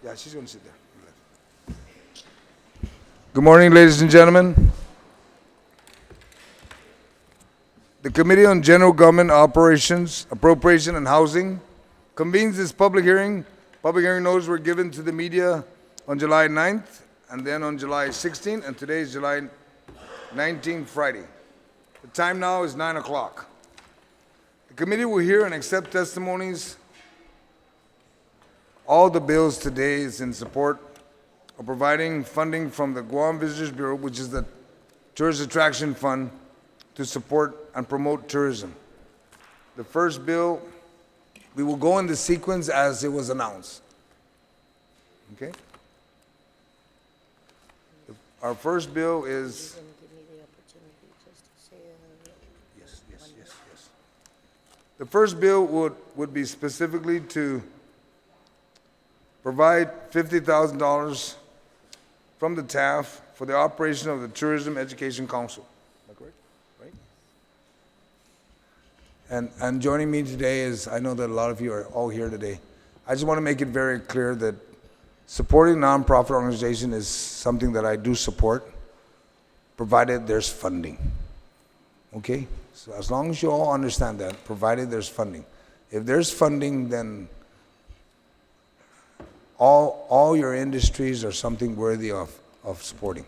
Yeah, she's going to sit there. Good morning, ladies and gentlemen. The Committee on General Government Operations, Appropriation, and Housing convenes this public hearing. Public hearing notices were given to the media on July 9th and then on July 16th, and today is July 19th, Friday. The time now is 9 o'clock. The committee will hear and accept testimonies. All the bills today is in support of providing funding from the Guam Visitors Bureau, which is the Tourist Attraction Fund, to support and promote tourism. The first bill, we will go in the sequence as it was announced. Okay? Our first bill is... Yes. The first bill would be specifically to provide $50,000 from the TAF for the operation of the Tourism Education Council. Is that correct? Right? And joining me today is, I know that a lot of you are all here today. I just want to make it very clear that supporting nonprofit organization is something that I do support, provided there's funding. Okay? So as long as you all understand that, provided there's funding. If there's funding, then all your industries are something worthy of supporting.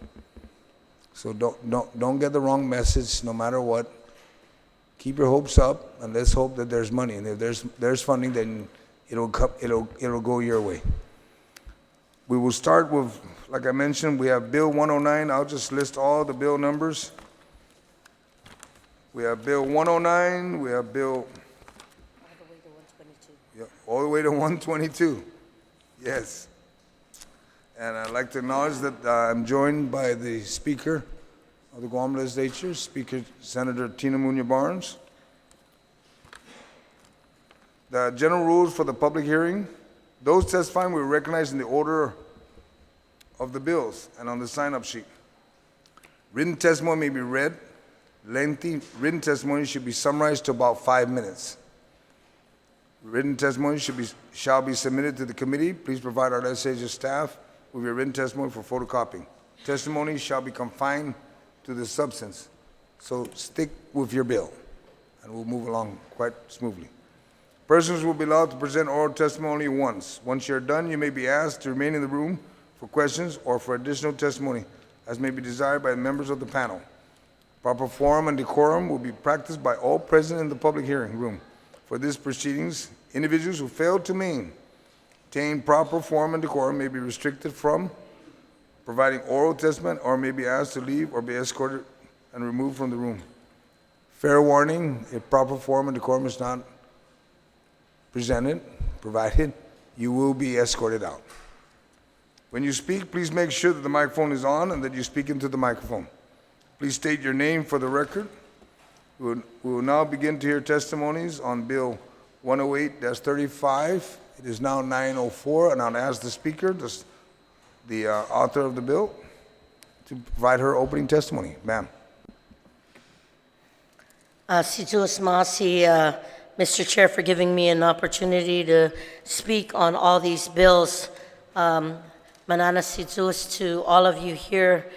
So don't get the wrong message, no matter what. Keep your hopes up, and let's hope that there's money. And if there's funding, then it'll go your way. We will start with, like I mentioned, we have Bill 109. I'll just list all the bill numbers. We have Bill 109. We have Bill all the way to 122. Yes. And I'd like to acknowledge that I'm joined by the Speaker of the Guam Legislature, Speaker Senator Tina Muñoz Barnes. The general rules for the public hearing. Those testifying will be recognized in the order of the bills and on the sign-up sheet. Written testimony may be read. Lengthy written testimony should be summarized to about 5 minutes. Written testimony shall be submitted to the committee. Please provide our legislative staff with your written testimony for photocopying. Testimony shall be confined to the substance. So stick with your bill, and we'll move along quite smoothly. Persons will be allowed to present oral testimony once. Once you're done, you may be asked to remain in the room for questions or for additional testimony, as may be desired by the members of the panel. Proper form and decorum will be practiced by all present in the public hearing room. For these proceedings, individuals who fail to maintain proper form and decorum may be restricted from providing oral testimony or may be asked to leave or be escorted and removed from the room. Fair warning, if proper form and decorum is not provided, you will be escorted out. When you speak, please make sure that the microphone is on and that you speak into the microphone. Please state your name for the record. We will now begin to hear testimonies on Bill 108-35. It is now 9:04, and I'll ask the speaker, the author of the bill, to provide her opening testimony. Ma'am. Mr. Chair, for giving me an opportunity to speak on all these bills. Manana Sizus to all of you here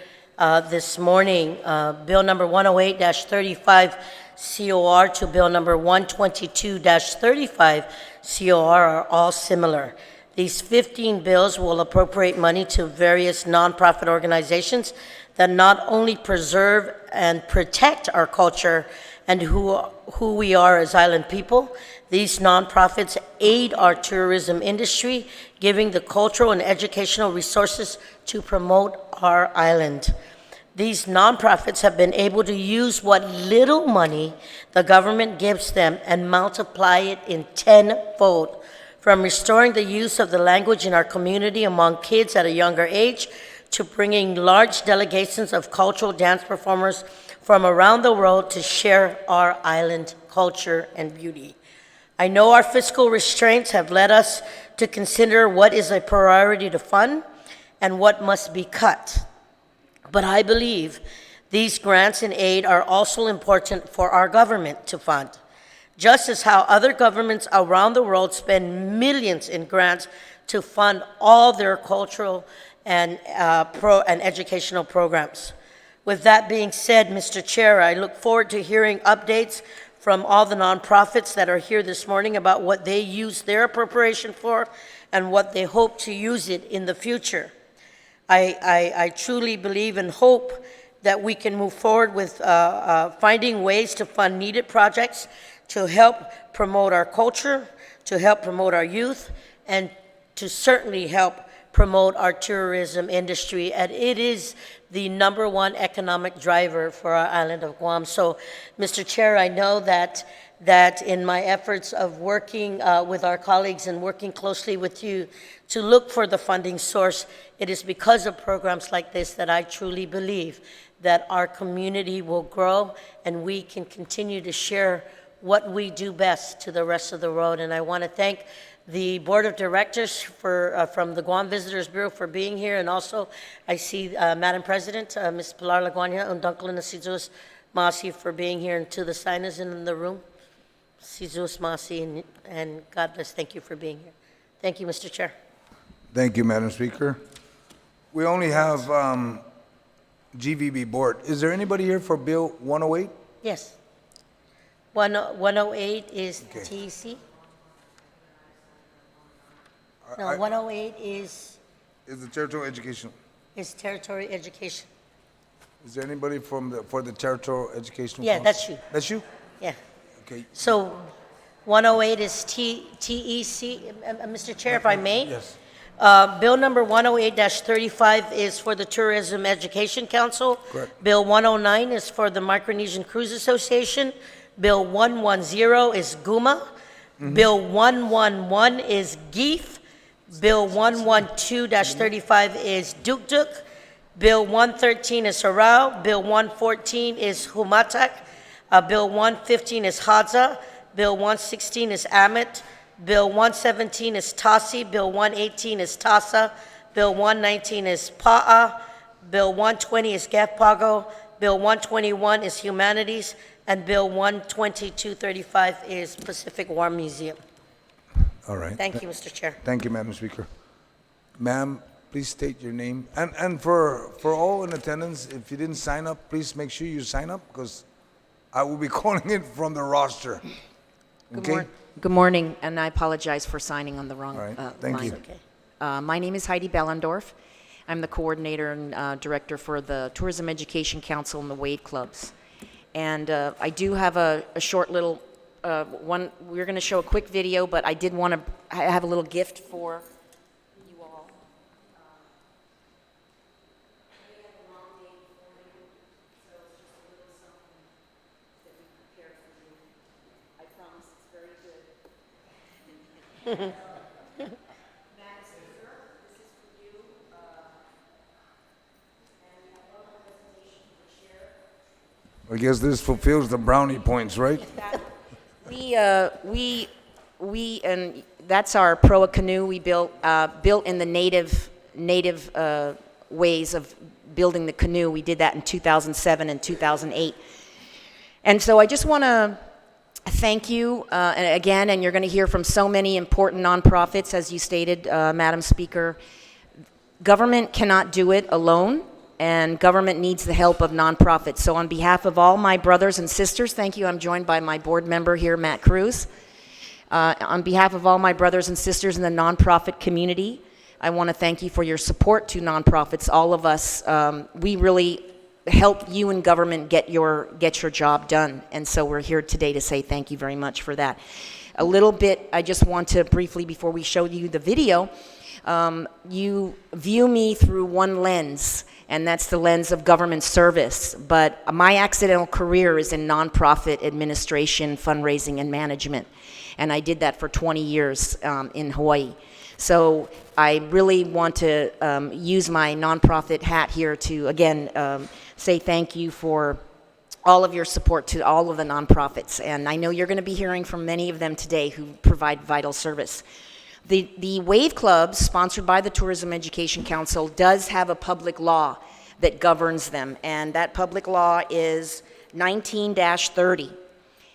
this morning. Bill number 108-35 COR to Bill number 122-35 COR are all similar. These 15 bills will appropriate money to various nonprofit organizations that not only preserve and protect our culture and who we are as island people. These nonprofits aid our tourism industry, giving the cultural and educational resources to promote our island. These nonprofits have been able to use what little money the government gives them and multiply it in tenfold, from restoring the use of the language in our community among kids at a younger age to bringing large delegations of cultural dance performers from around the world to share our island culture and beauty. I know our fiscal restraints have led us to consider what is a priority to fund and what must be cut. But I believe these grants and aid are also important for our government to fund. Just as how other governments around the world spend millions in grants to fund all their cultural and educational programs. With that being said, Mr. Chair, I look forward to hearing updates from all the nonprofits that are here this morning about what they use their appropriation for and what they hope to use it in the future. I truly believe and hope that we can move forward with finding ways to fund needed projects to help promote our culture, to help promote our youth, and to certainly help promote our tourism industry. And it is the #1 economic driver for our island of Guam. So, Mr. Chair, I know that in my efforts of working with our colleagues and working closely with you to look for the funding source, it is because of programs like this that I truly believe that our community will grow and we can continue to share what we do best to the rest of the world. And I want to thank the Board of Directors from the Guam Visitors Bureau for being here, and also I see Madam President, Ms. Pilar Laguanya and Dunklin Asizus Masi for being here, and to the signers in the room, Asizus Masi, and God bless, thank you for being here. Thank you, Mr. Chair. Thank you, Madam Speaker. We only have GVB Board. Is there anybody here for Bill 108? Yes. 108 is Okay. TEC? No, 108 is Is the territorial education? territory education. Is there anybody for the territorial educational? Yeah, Council? that's you. That's you? Yeah. Okay. So 108 is TEC. Mr. Chair, if I may? Yes. Bill number 108-35 is for the Tourism Education Council. Correct. Bill 109 is for the Micronesian Cruise Association. Bill 110 is GUMA. Bill 111 is GIF. Bill 112-35 is Duk Duk. Bill 113 is Harao. Bill 114 is Humatak. Bill 115 is Hadza. Bill 116 is Amit. Bill 117 is Tasi. Bill 118 is Tasa. Bill 119 is Pa'a. Bill 120 is Gafpago. Bill 121 is Humanities. And Bill 122-35 is Pacific War Museum. All right. Thank you, Mr. Chair. Thank you, Madam Speaker. Ma'am, please state your name. And for all in attendance, if you didn't sign up, please make sure you sign up, because I will be calling it from the roster. Okay? Good morning, and I apologize for signing on the wrong All right, line. thank you. Okay. My name is Heidi Bellendorf. I'm the coordinator and director for the Tourism Education Council and the Wade Clubs. And I do have a short little one. We're going to show a quick video, but I did want to have a little gift for you all. We have a long day before you, so it's just a little something that we prepared for you. I promise it's very good. Madam Speaker, this is for you. And we have one more presentation to share. I guess this fulfills the brownie points, right? And that's our proa canoe we built in the native ways of building the canoe. We did that in 2007 and 2008. And so I just want to thank you again, and you're going to hear from so many important nonprofits, as you stated, Madam Speaker. Government cannot do it alone, and government needs the help of nonprofits. So on behalf of all my brothers and sisters, thank you. I'm joined by my board member here, Matt Cruz. On behalf of all my brothers and sisters in the nonprofit community, I want to thank you for your support to nonprofits. All of us, we really help you in government get your job done. And so we're here today to say thank you very much for that. A little bit, I just want to briefly, before we show you the video, you view me through one lens, and that's the lens of government service. But my accidental career is in nonprofit administration, fundraising, and management. And I did that for 20 years in Hawaii. So I really want to use my nonprofit hat here to, again, say thank you for all of your support to all of the nonprofits. And I know you're going to be hearing from many of them today who provide vital service. The WAVE Club, sponsored by the Tourism Education Council, does have a public law that governs them, and that public law is 19-30.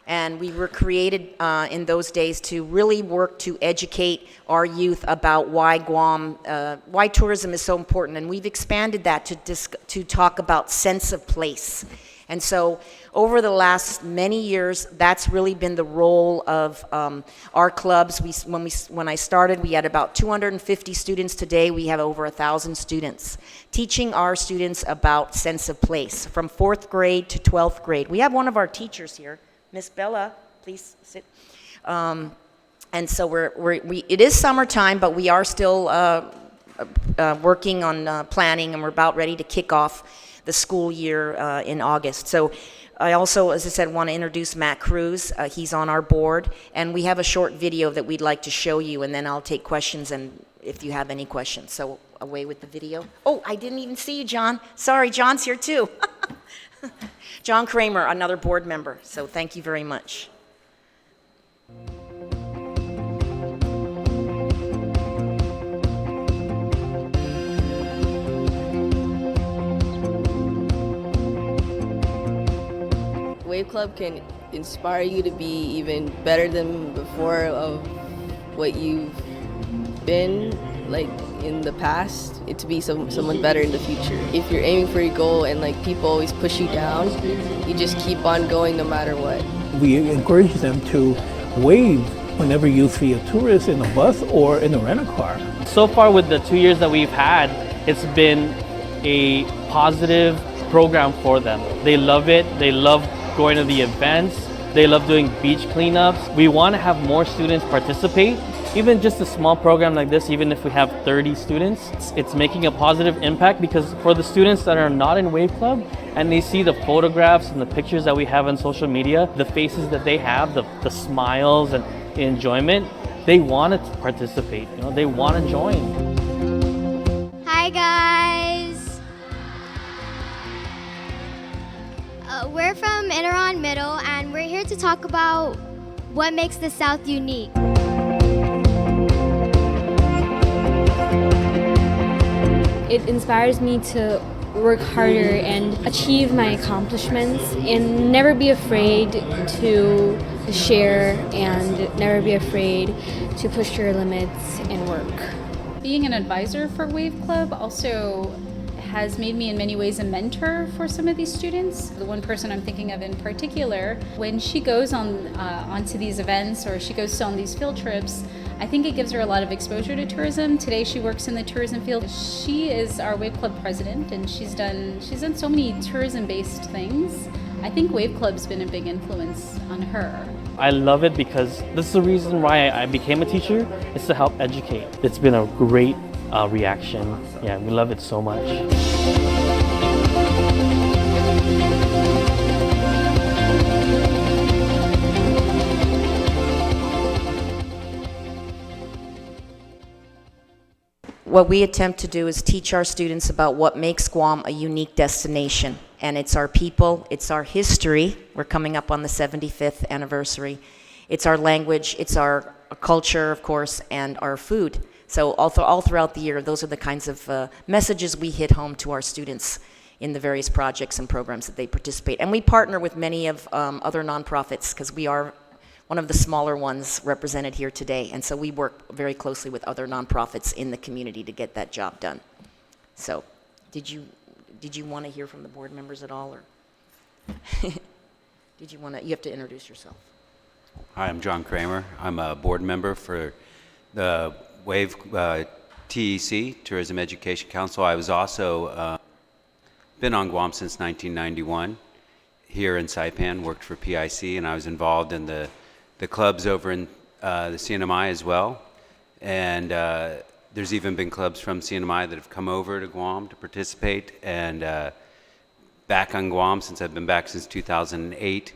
And we were created in those days to really work to educate our youth about why Guam, why tourism is so important. And we've expanded that to talk about sense of place. And so over the last many years, that's really been the role of our clubs. When I started, we had about 250 students. Today, we have over 1,000 students, teaching our students about sense of place from 4th grade to 12th grade. We have one of our teachers here, Miss Bella, please sit. And so it is summertime, but we are still working on planning, and we're about ready to kick off the school year in August. So I also, as I said, want to introduce Matt Cruz. He's on our board, and we have a short video that we'd like to show you, and then I'll take questions and if you have any questions. So away with the video. Oh, I didn't even see you, John. Sorry, John's here too. John Kramer, another board member. So thank you very much. Wave Club can inspire you to be even better than before of what you've been like in the past, to be someone better in the future. If you're aiming for your goal and like people always push you down, you just keep on going no matter what. We encourage them to wave whenever you see a tourist in a bus or in a rental-car. So far with the 2 years that we've had, it's been a positive program for them. They love it. They love going to the events. They love doing beach cleanups. We want to have more students participate. Even just a small program like this, even if we have 30 students, it's making a positive impact, because for the students that are not in Wave Club and they see the photographs and the pictures that we have on social media, the faces that they have, the smiles and the enjoyment, they want to participate, they want to join. Hi guys! We're from Interon Middle, and we're here to talk about what makes the South unique. It inspires me to work harder and achieve my accomplishments and never be afraid to share and never be afraid to push your limits and work. Being an advisor for Wave Club also has made me in many ways a mentor for some of these students. The one person I'm thinking of in particular, when she goes onto these events or she goes on these field trips, I think it gives her a lot of exposure to tourism. Today she works in the tourism field. She is our Wave Club president, and she's done so many tourism-based things. I think Wave Club's been a big influence on her. I love it because this is the reason why I became a teacher, is to help educate. It's been a great reaction. Yeah, we love it so much. What we attempt to do is teach our students about what makes Guam a unique destination. And it's our people, it's our history. We're coming up on the 75th anniversary. It's our language, it's our culture, of course, and our food. So all throughout the year, those are the kinds of messages we hit home to our students in the various projects and programs that they participate. And we partner with many of other nonprofits, because we are one of the smaller ones represented here today. And so we work very closely with other nonprofits in the community to get that job done. So did you want to hear from the board members at all, or did you want to? You have to introduce yourself. Hi, I'm John Kramer. I'm a board member for the WAVE TEC, Tourism Education Council. I was also been on Guam since 1991 here in Saipan, worked for PIC, and I was involved in the clubs over in the CNMI as well. And there's even been clubs from CNMI that have come over to Guam to participate. And back on Guam, since I've been back since 2008,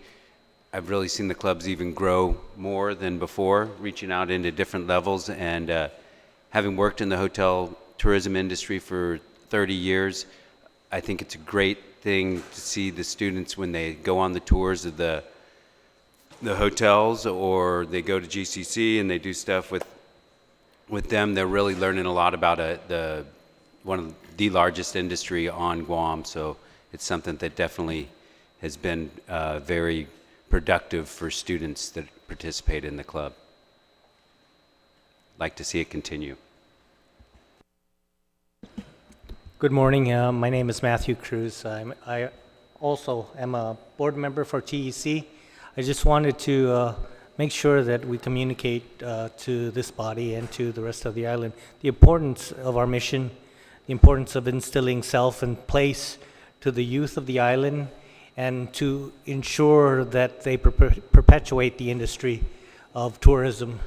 I've really seen the clubs even grow more than before, reaching out into different levels. And having worked in the hotel tourism industry for 30 years, I think it's a great thing to see the students when they go on the tours of the hotels, or they go to GCC and they do stuff with them. They're really learning a lot about one of the largest industry on Guam. So it's something that definitely has been very productive for students that participate in the club. Like to see it continue. Good morning. My name is Matthew Cruz. I also am a board member for TEC. I just wanted to make sure that we communicate to this body and to the rest of the island the importance of our mission, the importance of instilling self and place to the youth of the island, and to ensure that they perpetuate the industry of tourism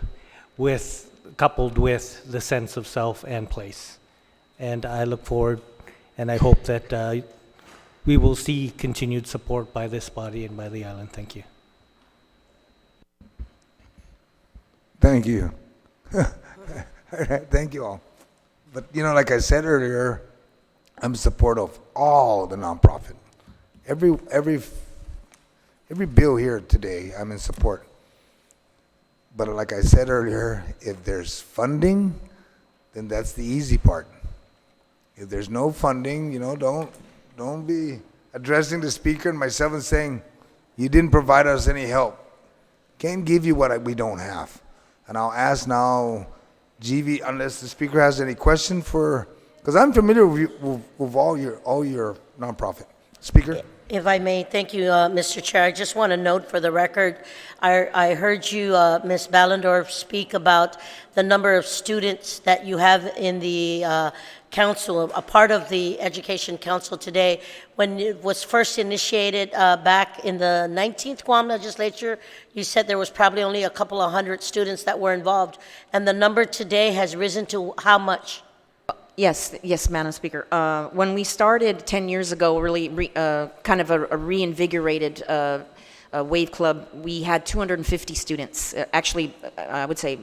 coupled with the sense of self and place. And I look forward and I hope that we will see continued support by this body and by the island. Thank you. Thank you. Thank you all. But you know, like I said earlier, I'm in support of all the nonprofit. Every bill here today, I'm in support. But like I said earlier, if there's funding, then that's the easy part. If there's no funding, you know, don't be addressing the speaker and myself and saying, you didn't provide us any help. Can't give you what we don't have. And I'll ask now, GV, unless the speaker has any question for, because I'm familiar with all your nonprofit. Speaker? If I may, thank you, Mr. Chair. I just want to note for the record, I heard you, Ms. Ballendorf, speak about the number of students that you have in the council, a part of the Education Council today. When it was first initiated back in the 19th Guam legislature, you said there was probably only a couple of hundred students that were involved. And the number today has risen to how much? Yes, Madam Speaker. When we started 10 years ago, really kind of a reinvigorated Wave Club, we had 250 students. Actually, I would say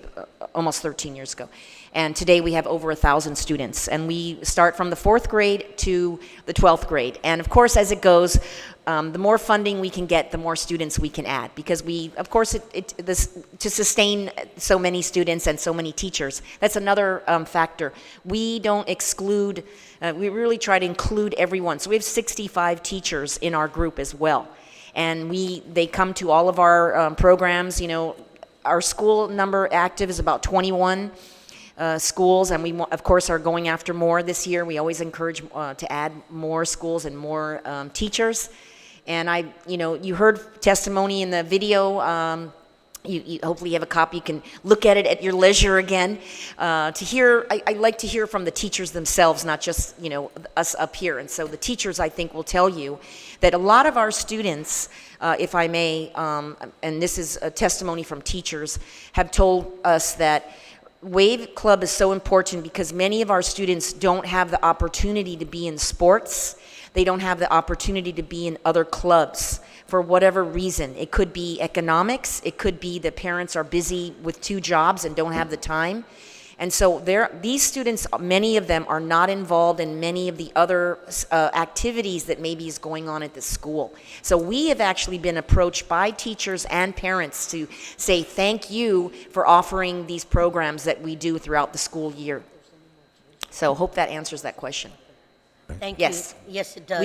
almost 13 years ago. And today we have over 1,000 students. And we start from the 4th grade to the 12th grade. And of course, as it goes, the more funding we can get, the more students we can add. Because of course, to sustain so many students and so many teachers, that's another factor. We don't exclude, we really try to include everyone. So we have 65 teachers in our group as well. And they come to all of our programs. You know, our school number active is about 21 schools, and we, of course, are going after more this year. We always encourage to add more schools and more teachers. And you heard testimony in the video. You hopefully have a copy. You can look at it at your leisure again. I like to hear from the teachers themselves, not just us up here. And so the teachers, I think, will tell you that a lot of our students, if I may, and this is a testimony from teachers, have told us that Wave Club is so important because many of our students don't have the opportunity to be in sports. They don't have the opportunity to be in other clubs for whatever reason. It could be economics. It could be the parents are busy with 2 jobs and don't have the time. And so these students, many of them are not involved in many of the other activities that maybe is going on at the school. So we have actually been approached by teachers and parents to say thank you for offering these programs that we do throughout the school year. So hope that answers that question. Thank Yes. you. Yes, it does.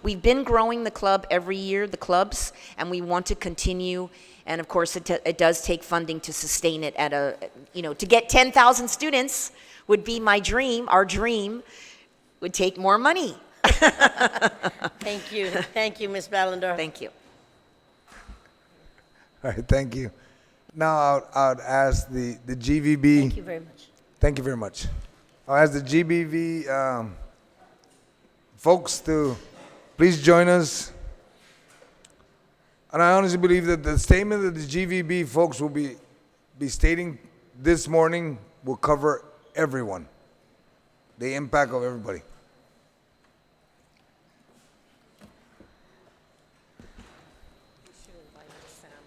We've been growing the club every year, the clubs, and we want to continue. And of course, it does take funding to sustain it at to get 10,000 students would be my dream. Our dream would take more money. Thank you. Thank you, Ms. Ballendorf. Thank you. All right, thank you. Now I'll ask the GVB. Thank you very much. Thank you very much. I'll ask the GBV folks to please join us. And I honestly believe that the statement that the GVB folks will be stating this morning will cover everyone, the impact of everybody.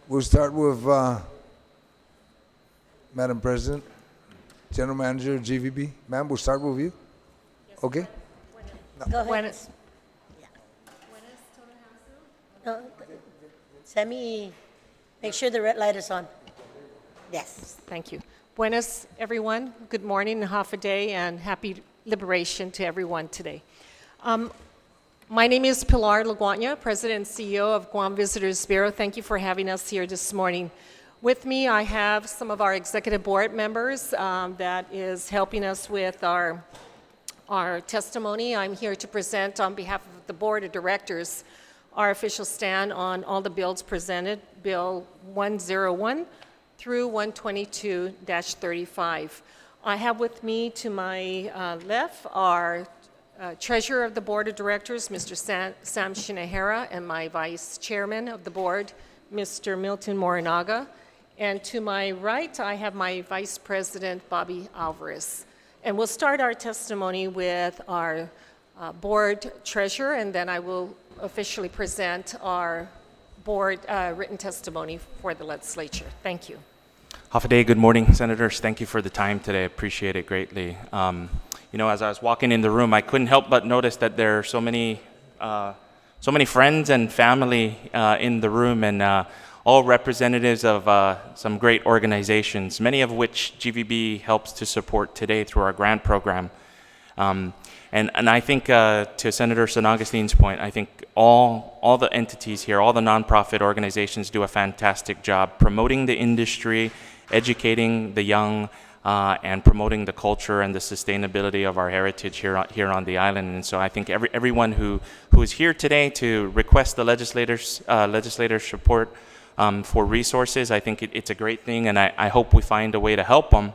We'll start with Madam President, General Manager, GVB. Ma'am, we'll start with you. Okay? Go ahead. Sammy, make sure the red light is on. Yes. Thank you. Buenas, everyone. Good morning and half a day, and happy liberation to everyone today. My name is Pilar Laguana, President and CEO of Guam Visitors Bureau. Thank you for having us here this morning. With me, I have some of our executive board members that is helping us with our testimony. I'm here to present on behalf of the board of directors our official stand on all the bills presented, Bill 101 through 122-35. I have with me to my left our Treasurer of the Board of Directors, Mr. Sam Shinahara, and my Vice Chairman of the Board, Mr. Milton Morinaga. And to my right, I have my Vice President, Bobby Alvarez. And we'll start our testimony with our Board Treasurer, and then I will officially present our Board written testimony for the legislature. Thank you. Hafa good morning, Senators. Thank you for the time today. I appreciate it greatly. You know, as I was walking in the room, I couldn't help but notice that there are so many friends and family in the room, and all representatives of some great organizations, many of which GVB helps to support today through our grant program. And I think to Senator San Augustin's point, I think all the entities here, all the nonprofit organizations do a fantastic job promoting the industry, educating the young, and promoting the culture and the sustainability of our heritage here on the island. And so I think everyone who is here today to request the legislators' support for resources, I think it's a great thing, and I hope we find a way to help them.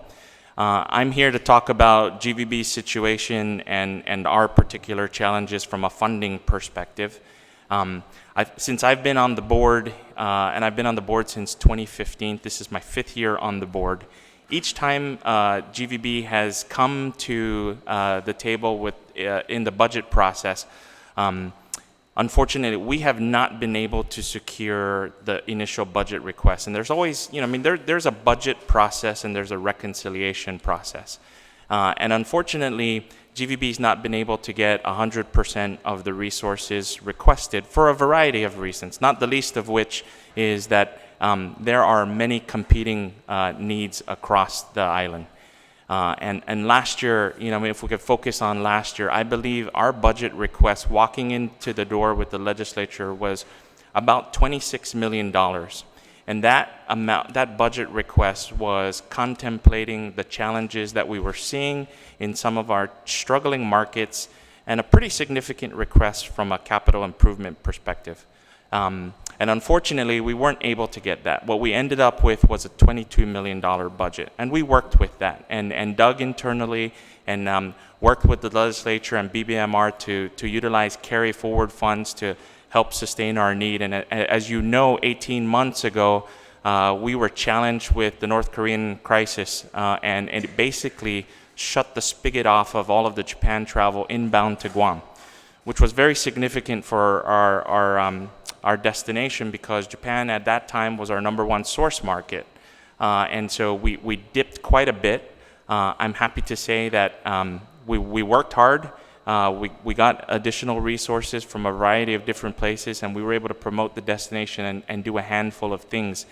I'm here to talk about GVB's situation and our particular challenges from a funding perspective. Since I've been on the board, and I've been on the board since 2015, this is my 5th year on the board. Each time GVB has come to the table in the budget process, unfortunately, we have not been able to secure the initial budget request. And there's always, you know, I mean, there's a budget process and there's a reconciliation process. And unfortunately, GVB's not been able to get 100% of the resources requested for a variety of reasons, not the least of which is that there are many competing needs across the island. And last year, you know, I mean, if we could focus on last year, I believe our budget request walking into the door with the legislature was about $26 million. And that budget request was contemplating the challenges that we were seeing in some of our struggling markets and a pretty significant request from a capital improvement perspective. And unfortunately, we weren't able to get that. What we ended up with was a $22 million budget. And we worked with that and dug internally and worked with the legislature and BBMR to utilize carry forward funds to help sustain our need. And as you know, 18 months ago, we were challenged with the North Korean crisis, and it basically shut the spigot off of all of the Japan travel inbound to Guam, which was very significant for our destination because Japan at that time was our #1 source market. And so we dipped quite a bit. I'm happy to say that we worked hard. We got additional resources from a variety of different places, and we were able to promote the destination and do a handful of things.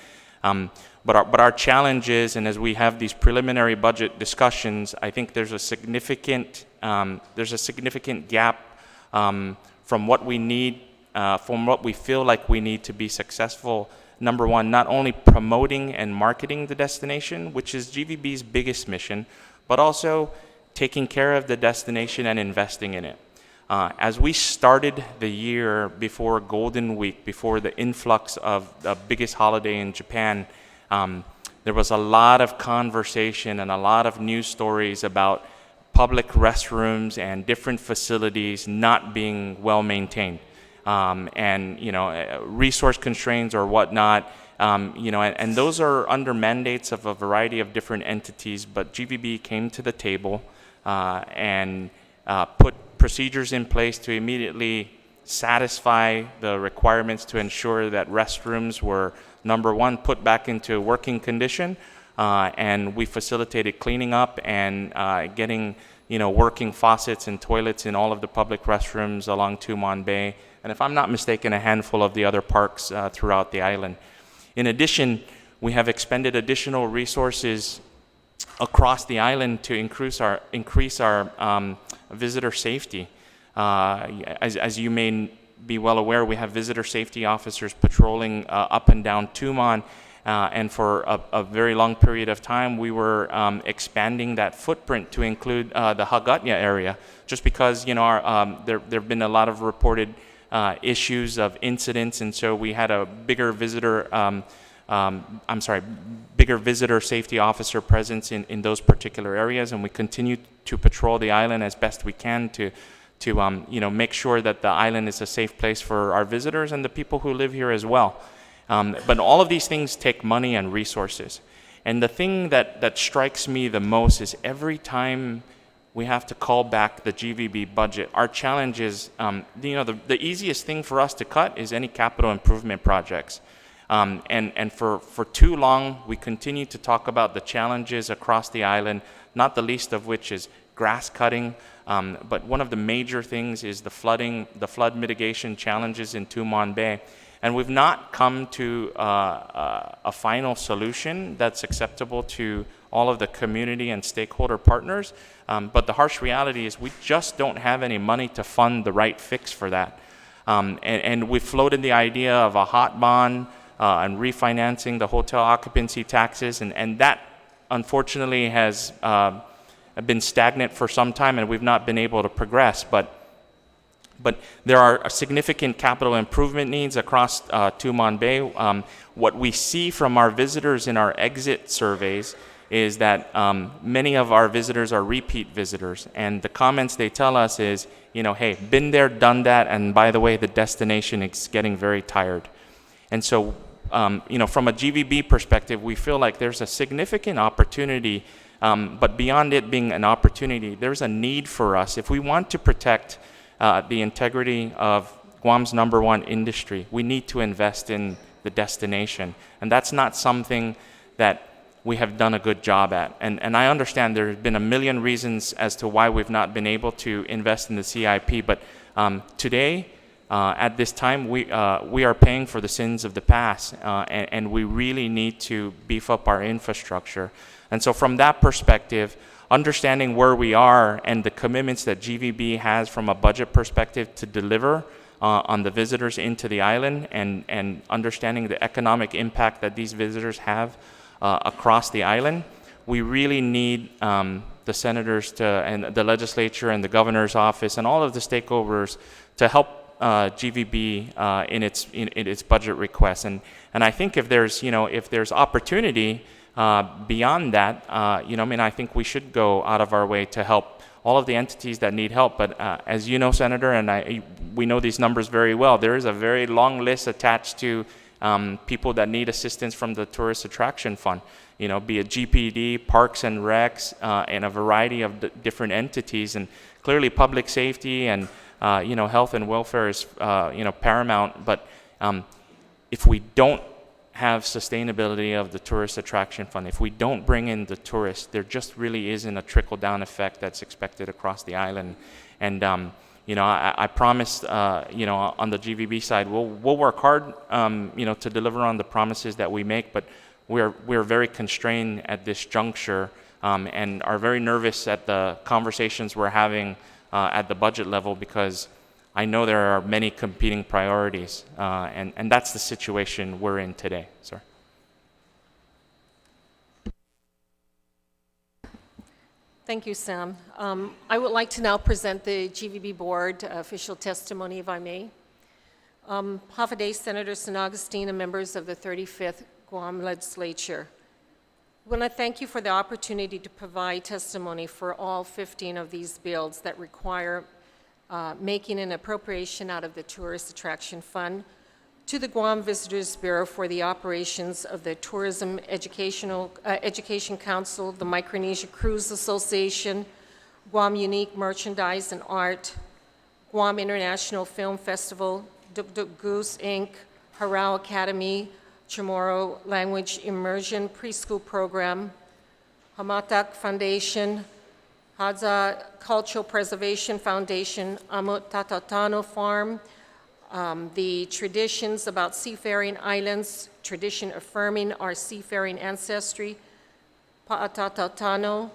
But our challenge is, and as we have these preliminary budget discussions, I think there's a significant gap from what we need, from what we feel like we need to be successful. #1, not only promoting and marketing the destination, which is GVB's biggest mission, but also taking care of the destination and investing in it. As we started the year before Golden Week, before the influx of the biggest holiday in Japan, there was a lot of conversation and a lot of news stories about public restrooms and different facilities not being well maintained. And, you know, resource constraints or whatnot, you know, and those are under mandates of a variety of different entities, but GVB came to the table and put procedures in place to immediately satisfy the requirements to ensure that restrooms were, #1, put back into working condition, and we facilitated cleaning up and getting, you know, working faucets and toilets in all of the public restrooms along Tumon Bay, and if I'm not mistaken, a handful of the other parks throughout the island. In addition, we have expended additional resources across the island to increase our visitor safety. As you may be well aware, we have visitor safety officers patrolling up and down Tumon, and for a very long period of time, we were expanding that footprint to include the Hagatya area, just because there have been a lot of reported issues of incidents, and so we had a bigger bigger visitor safety officer presence in those particular areas, and we continue to patrol the island as best we can to make sure that the island is a safe place for our visitors and the people who live here as well. But all of these things take money and resources. And the thing that strikes me the most is every time we have to call back the GVB budget, our challenge is, the easiest thing for us to cut is any capital improvement projects. And for too long, we continue to talk about the challenges across the island, not the least of which is grass cutting. But one of the major things is the flood mitigation challenges in Tumon Bay. And we've not come to a final solution that's acceptable to all of the community and stakeholder partners. But the harsh reality is we just don't have any money to fund the right fix for that. And we floated the idea of a hot bond and refinancing the hotel occupancy taxes. And that, unfortunately, has been stagnant for some time, and we've not been able to progress. But there are significant capital improvement needs across Tumon Bay. What we see from our visitors in our exit surveys is that many of our visitors are repeat visitors. And the comments they tell us is, hey, been there, done that, and by the way, the destination is getting very tired. And so, from a GVB perspective, we feel like there's a significant opportunity, but beyond it being an opportunity, there's a need for us. If we want to protect the integrity of Guam's #1 industry, we need to invest in the destination. And that's not something that we have done a good job at. And I understand there have been a million reasons as to why we've not been able to invest in the CIP, but today, at this time, we are paying for the sins of the past, and we really need to beef up our infrastructure. And so from that perspective, understanding where we are and the commitments that GVB has from a budget perspective to deliver on the visitors into the island, and understanding the economic impact that these visitors have across the island, we really need the senators and the legislature and the governor's office and all of the stakeholders to help GVB in its budget requests. And I think if there's opportunity beyond that, I think we should go out of our way to help all of the entities that need help. But as you know, Senator, and we know these numbers very well, there is a very long list attached to people that need assistance from the Tourist Attraction Fund, be it GPD, Parks and Recs, and a variety of different entities. And clearly public safety and health and welfare is paramount. But if we don't have sustainability of the Tourist Attraction Fund, if we don't bring in the tourists, there just really isn't a trickle-down effect that's expected across the island. And I promised, on the GVB side, we'll work hard, to deliver on the promises that we make. But we're very constrained at this juncture, and are very nervous at the conversations we're having at the budget level, because I know there are many competing priorities, and that's the situation we're in today. Sorry. Thank you, Sam. I would like to now present the GVB Board official testimony, if I may. Hafaday Senator San Agustin and members of the 35th Guam Legislature. I want to thank you for the opportunity to provide testimony for all 15 of these bills that require making an appropriation out of the Tourist Attraction Fund to the Guam Visitors Bureau for the operations of the Tourism Education Council, the Micronesia Cruise Association, Guam Unique Merchandise and Art, Guam International Film Festival, Duk Duk Goose Inc., Harao Academy, Chamorro Language Immersion Preschool Program, Hamatak Foundation, Hadza Cultural Preservation Foundation, Amut Tatatano Farm, the traditions about seafaring islands, tradition affirming our seafaring ancestry, Pa'atatatano,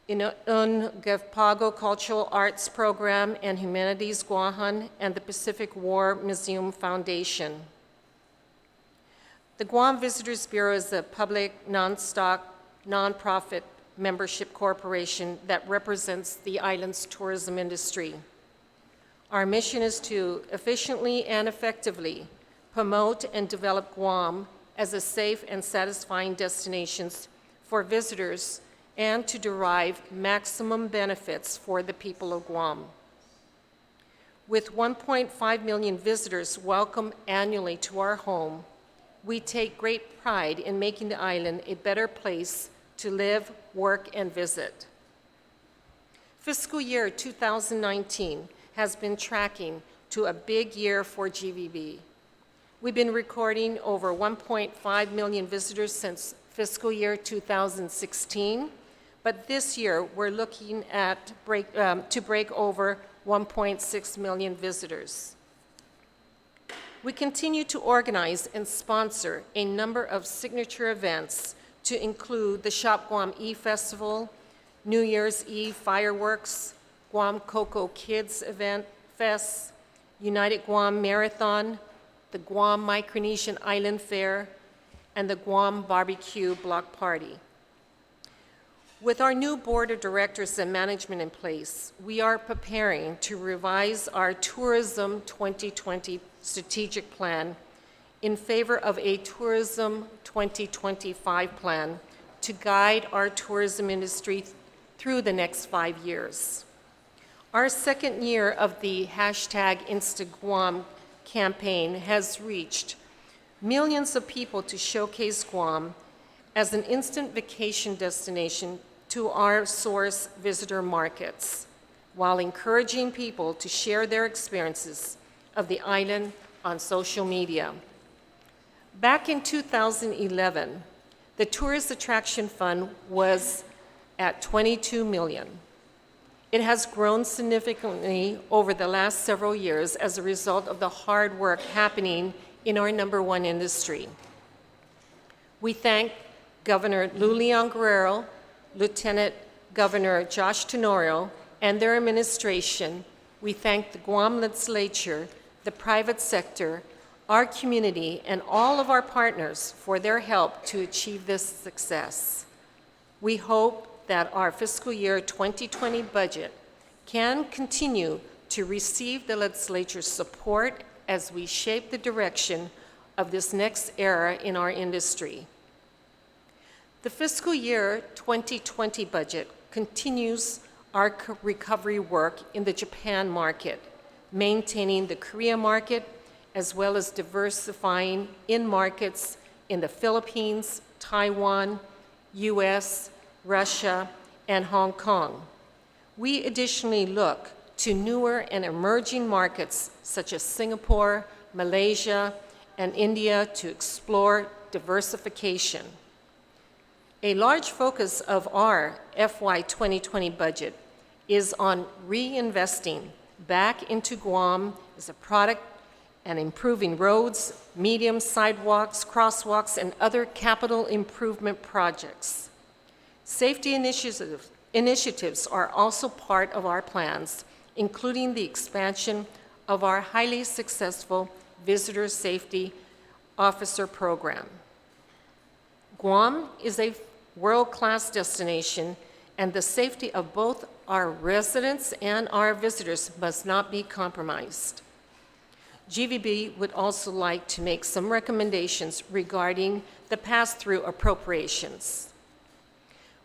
Gevpago Cultural Arts Program and Humanities Guahan, and the Pacific War Museum Foundation. The Guam Visitors Bureau is a public, non-stock, nonprofit membership corporation that represents the island's tourism industry. Our mission is to efficiently and effectively promote and develop Guam as a safe and satisfying destination for visitors and to derive maximum benefits for the people of Guam. With 1.5 million visitors welcome annually to our home, we take great pride in making the island a better place to live, work, and visit. Fiscal year 2019 has been tracking to a big year for GVB. We've been recording over 1.5 million visitors since fiscal year 2016, but this year we're looking at to break over 1.6 million visitors. We continue to organize and sponsor a number of signature events to include the Shop Guam E-Festival, New Year's Eve fireworks, Guam Cocoa Kids Event Fest, United Guam Marathon, the Guam Micronesian Island Fair, and the Guam Barbecue Block Party. With our new board of directors and management in place, we are preparing to revise our Tourism 2020 strategic plan in favor of a Tourism 2025 plan to guide our tourism industry through the next 5 years. Our second year of the #InstaGuam campaign has reached millions of people to showcase Guam as an instant vacation destination to our source visitor markets, while encouraging people to share their experiences of the island on social media. Back in 2011, the Tourist Attraction Fund was at $22 million. It has grown significantly over the last several years as a result of the hard work happening in our #1 industry. We thank Governor Lulian Guerrero, Lieutenant Governor Josh Tenorio, and their administration. We thank the Guam legislature, the private sector, our community, and all of our partners for their help to achieve this success. We hope that our fiscal year 2020 budget can continue to receive the legislature's support as we shape the direction of this next era in our industry. The fiscal year 2020 budget continues our recovery work in the Japan market, maintaining the Korea market, as well as diversifying in markets in the Philippines, Taiwan, US, Russia, and Hong Kong. We additionally look to newer and emerging markets such as Singapore, Malaysia, and India to explore diversification. A large focus of our FY 2020 budget is on reinvesting back into Guam as a product and improving roads, medium sidewalks, crosswalks, and other capital improvement projects. Safety initiatives are also part of our plans, including the expansion of our highly successful Visitor Safety Officer Program. Guam is a world-class destination, and the safety of both our residents and our visitors must not be compromised. GVB would also like to make some recommendations regarding the pass-through appropriations.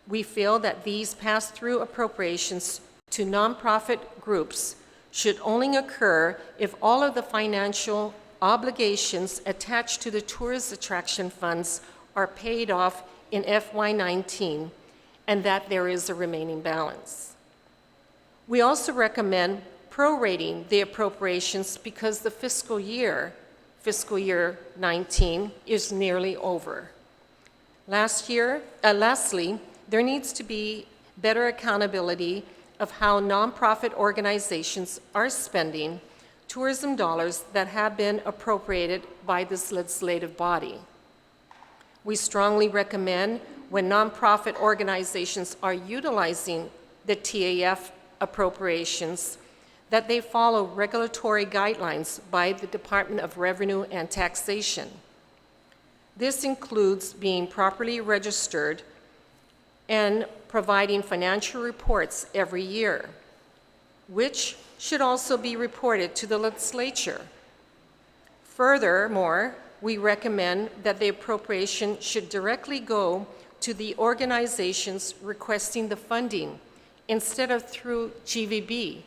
We feel that these pass-through appropriations to nonprofit groups should only occur if all of the financial obligations attached to the tourist attraction funds are paid off in FY19 and that there is a remaining balance. We also recommend prorating the appropriations because the fiscal year 19, is nearly over. Lastly, there needs to be better accountability of how nonprofit organizations are spending tourism dollars that have been appropriated by this legislative body. We strongly recommend when nonprofit organizations are utilizing the TAF appropriations, that they follow regulatory guidelines by the Department of Revenue and Taxation. This includes being properly registered and providing financial reports every year, which should also be reported to the legislature. Furthermore, we recommend that the appropriation should directly go to the organizations requesting the funding instead of through GVB,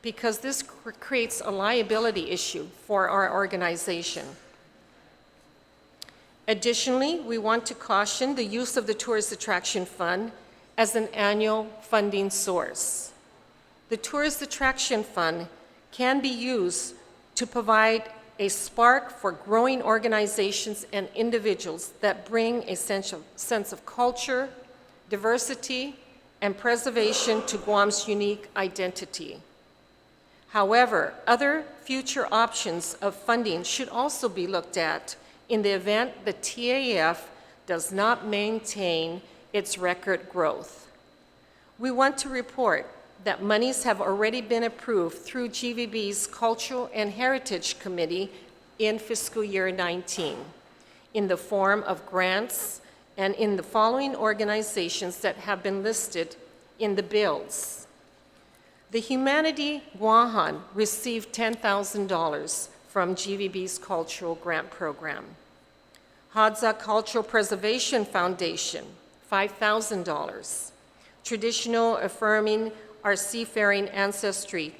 because this creates a liability issue for our organization. Additionally, we want to caution the use of the Tourist Attraction Fund as an annual funding source. The Tourist Attraction Fund can be used to provide a spark for growing organizations and individuals that bring a sense of culture, diversity, and preservation to Guam's unique identity. However, other future options of funding should also be looked at in the event the TAF does not maintain its record growth. We want to report that monies have already been approved through GVB's Cultural and Heritage Committee in fiscal year 19 in the form of grants and in the following organizations that have been listed in the bills. The Humanity Guahan received $10,000 from GVB's Cultural Grant Program. Hadza Cultural Preservation Foundation, $5,000. Traditional Affirming Our Seafaring Ancestry,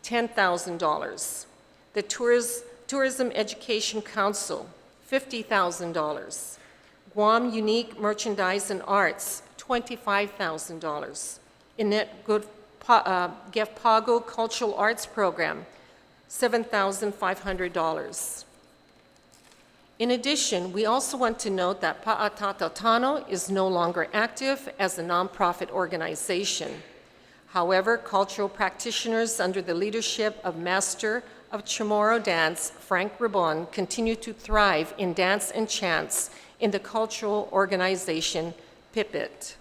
$10,000. The Tourism Education Council, $50,000. Guam Unique Merchandise and Arts, $25,000. Inet Gefpago Cultural Arts Program, $7,500. In addition, we also want to note that Pa'atatatano is no longer active as a nonprofit organization. However, cultural practitioners under the leadership of Master of Chamorro Dance, Frank Ribon, continue to thrive in dance and chants in the cultural organization Pipit.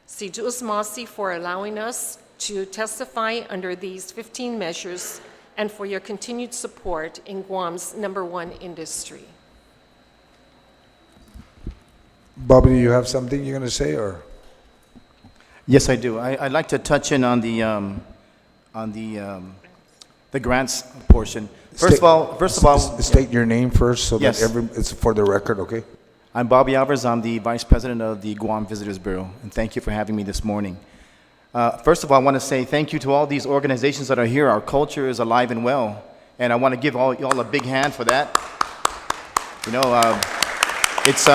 Sijus Masi for allowing us to testify under these 15 measures and for your continued support in Guam's #1 industry. Bobby, do you have something you're going to say, or? Yes, I do. I'd like to touch in on the grants portion. First of all, state your name first, so yes, that it's for the record, okay? I'm Bobby Alvarez. I'm the Vice President of the Guam Visitors Bureau, and thank you for having me this morning. First of all, I want to say thank you to all these organizations that are here. Our culture is alive and well, and I want to give y'all a big hand for that. You know, it's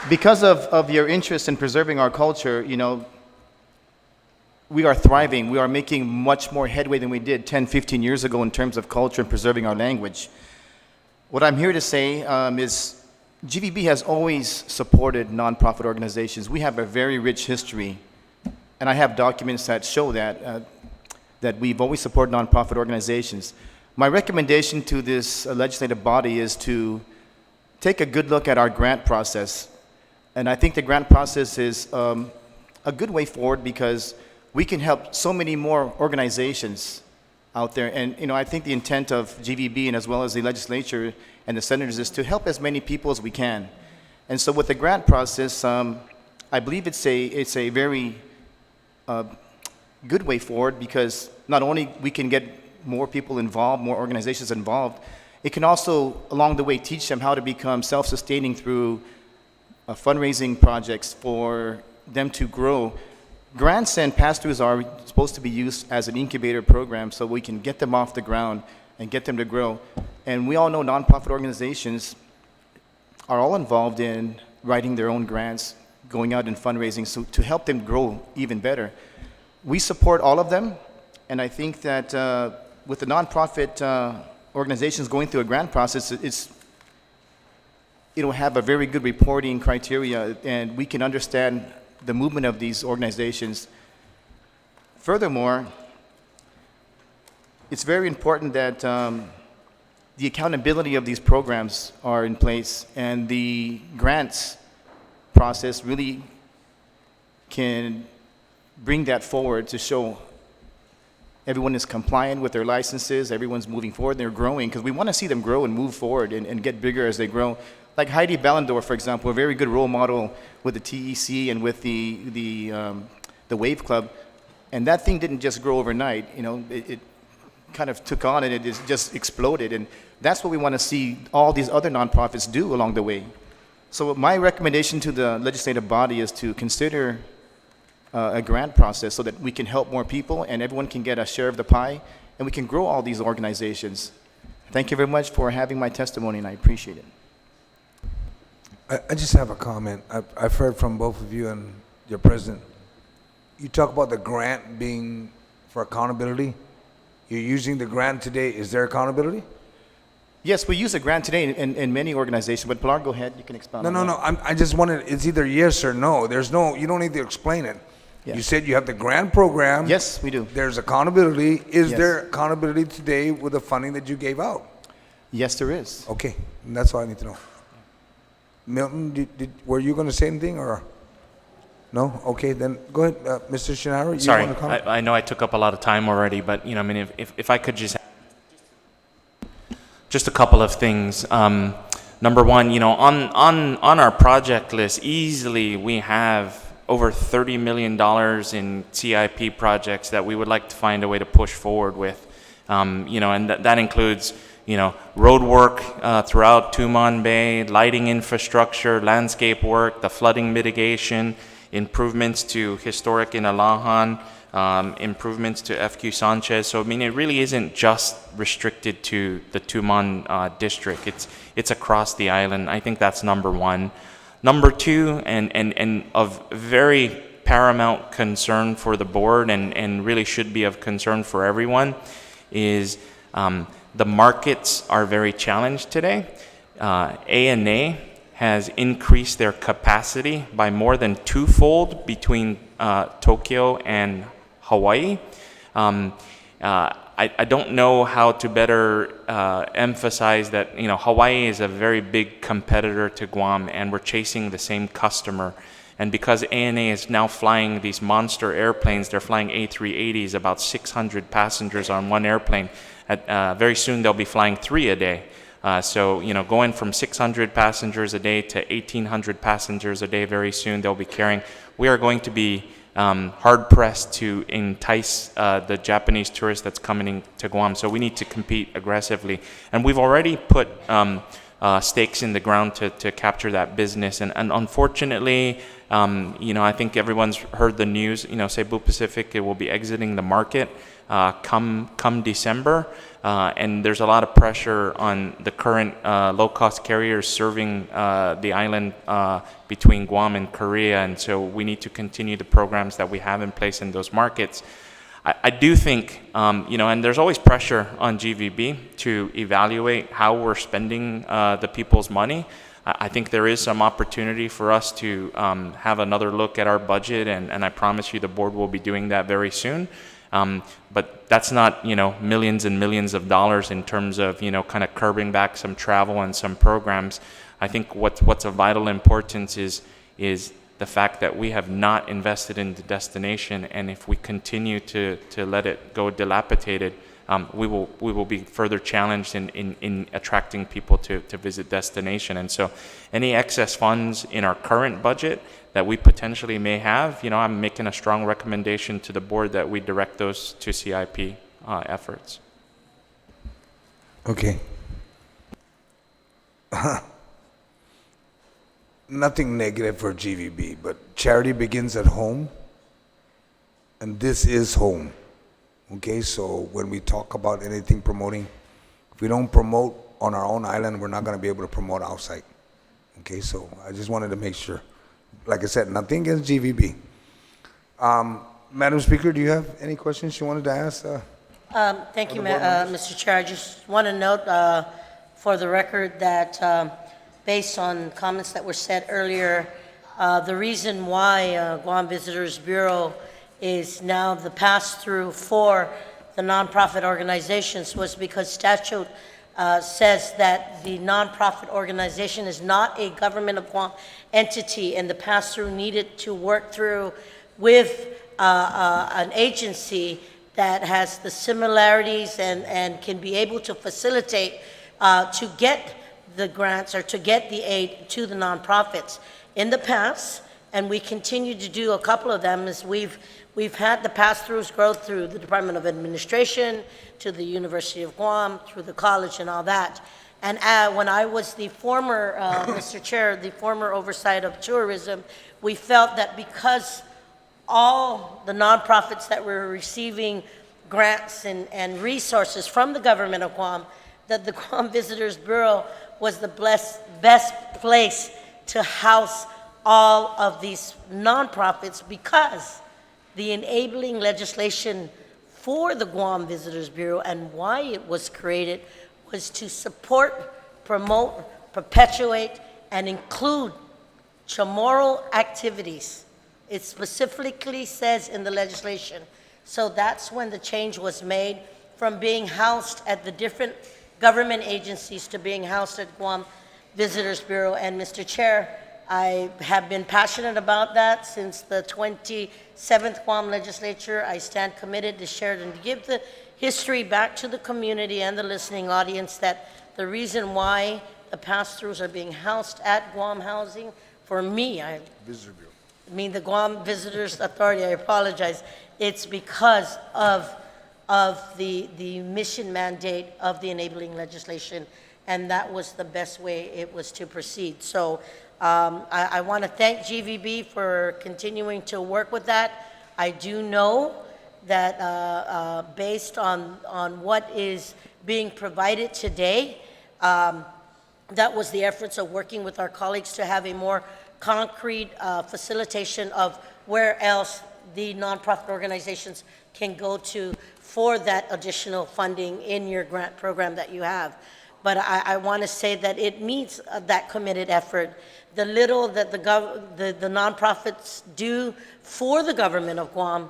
because of your interest in preserving our culture, you know, we are thriving. We are making much more headway than we did 10, 15 years ago in terms of culture and preserving our language. What I'm here to say is GVB has always supported nonprofit organizations. We have a very rich history, and I have documents that show that, that we've always supported nonprofit organizations. My recommendation to this legislative body is to take a good look at our grant process. And I think the grant process is a good way forward because we can help so many more organizations out there. And you know, I think the intent of GVB and as well as the legislature and the senators is to help as many people as we can. And so with the grant process, I believe it's a very good way forward because not only we can get more people involved, more organizations involved, it can also along the way teach them how to become self-sustaining through fundraising projects for them to grow. Grants and pass-throughs are supposed to be used as an incubator program so we can get them off the ground and get them to grow. And we all know nonprofit organizations are all involved in writing their own grants, going out and fundraising so to help them grow even better. We support all of them, and I think that with the nonprofit organizations going through a grant process, it'll have a very good reporting criteria, and we can understand the movement of these organizations. Furthermore, it's very important that the accountability of these programs are in place and the grants process really can bring that forward to show everyone is compliant with their licenses, everyone's moving forward, they're growing, because we want to see them grow and move forward and get bigger as they grow. Like Heidi Ballendorf, for example, a very good role model with the TEC and with the Wave Club, and that thing didn't just grow overnight. You know, it kind of took on and it just exploded, and that's what we want to see all these other nonprofits do along the way. So my recommendation to the legislative body is to consider a grant process so that we can help more people and everyone can get a share of the pie and we can grow all these organizations. Thank you very much for having my testimony, and I appreciate it. I just have a comment. I've heard from both of you and your president. You talk about the grant being for accountability. You're using the grant today. Is there accountability? Yes, we use a grant today in many organizations, but Pilar, go ahead, you can expound on that. No. I just wanted, it's either yes or no. You don't need to explain it. Yeah. You said you have the grant program. Yes, we do. There's accountability. Is Yes. there accountability today with the funding that you gave out? Yes, there is. Okay, and that's all I need to know. Milton, were you going to say anything or? No? Okay, then go ahead, Mr. Shinara. You Sorry, want to comment? I know I took up a lot of time already, but I mean, if I could just a couple of things. Number one, on our project list, easily we have over $30 million in CIP projects that we would like to find a way to push forward with. And that includes, road work throughout Tumon Bay, lighting infrastructure, landscape work, the flooding mitigation, improvements to historic Inalahan, improvements to FQ Sanchez. So, I mean, it really isn't just restricted to the Tumon district. It's across the island. I think that's number one. Number two, and of very paramount concern for the board and really should be of concern for everyone, is the markets are very challenged today. ANA has increased their capacity by more than twofold between Tokyo and Hawaii. I don't know how to better emphasize that, Hawaii is a very big competitor to Guam, and we're chasing the same customer. And because ANA is now flying these monster airplanes, they're flying A380s, about 600 passengers on one airplane. Very soon they'll be flying 3 a day. So, going from 600 passengers a day to 1,800 passengers a day very soon they'll be carrying. We are going to be hard-pressed to entice the Japanese tourist that's coming to Guam. So we need to compete aggressively. And we've already put stakes in the ground to capture that business. And unfortunately, I think everyone's heard the news, Cebu Pacific, it will be exiting the market come December. And there's a lot of pressure on the current low-cost carriers serving the island between Guam and Korea, and so we need to continue the programs that we have in place in those markets. I do think, and there's always pressure on GVB to evaluate how we're spending the people's money. I think there is some opportunity for us to have another look at our budget, and I promise you the board will be doing that very soon. But that's not, millions and millions of dollars in terms of, kind of curbing back some travel and some programs. I think what's of vital importance is the fact that we have not invested in the destination, and if we continue to let it go dilapidated, we will be further challenged in attracting people to visit destination. And so any excess funds in our current budget that we potentially may have, I'm making a strong recommendation to the board that we direct those to CIP efforts. Okay. Nothing negative for GVB, but charity begins at home, and this is home. Okay, so when we talk about anything promoting, if we don't promote on our own island, we're not going to be able to promote outside. Okay, so I just wanted to make sure. Like I said, nothing against GVB. Madam Speaker, do you have any questions you wanted to ask? Thank you, Mr. Chair. I just want to note for the record that based on comments that were said earlier, the reason why Guam Visitors Bureau is now the pass-through for the nonprofit organizations was because statute says that the nonprofit organization is not a government of Guam entity, and the pass-through needed to work through with an agency that has the similarities and can be able to facilitate to get the grants or to get the aid to the nonprofits. In the past, and we continue to do a couple of them, is we've had the pass-throughs grow through the Department of Administration, to the University of Guam, through the college and all that. And when I was the former, Mr. Chair, the former oversight of tourism, we felt that because all the nonprofits that were receiving grants and resources from the government of Guam, that the Guam Visitors Bureau was the best place to house all of these nonprofits, because the enabling legislation for the Guam Visitors Bureau and why it was created was to support, promote, perpetuate, and include Chamorro activities. It specifically says in the legislation. So that's when the change was made from being housed at the different government agencies to being housed at Guam Visitors Bureau. And Mr. Chair, I have been passionate about that since the 27th Guam legislature. I stand committed to share and give the history back to the community and the listening audience that the reason why the pass-throughs are being housed at Guam Housing, for me, Visitor Bureau. I mean the Guam Visitors Authority, I apologize, it's because of the mission mandate of the enabling legislation, and that was the best way it was to proceed. So I want to thank GVB for continuing to work with that. I do know that based on what is being provided today, that was the efforts of working with our colleagues to have a more concrete facilitation of where else the nonprofit organizations can go to for that additional funding in your grant program that you have. But I want to say that it needs that committed effort. The little that the nonprofits do for the government of Guam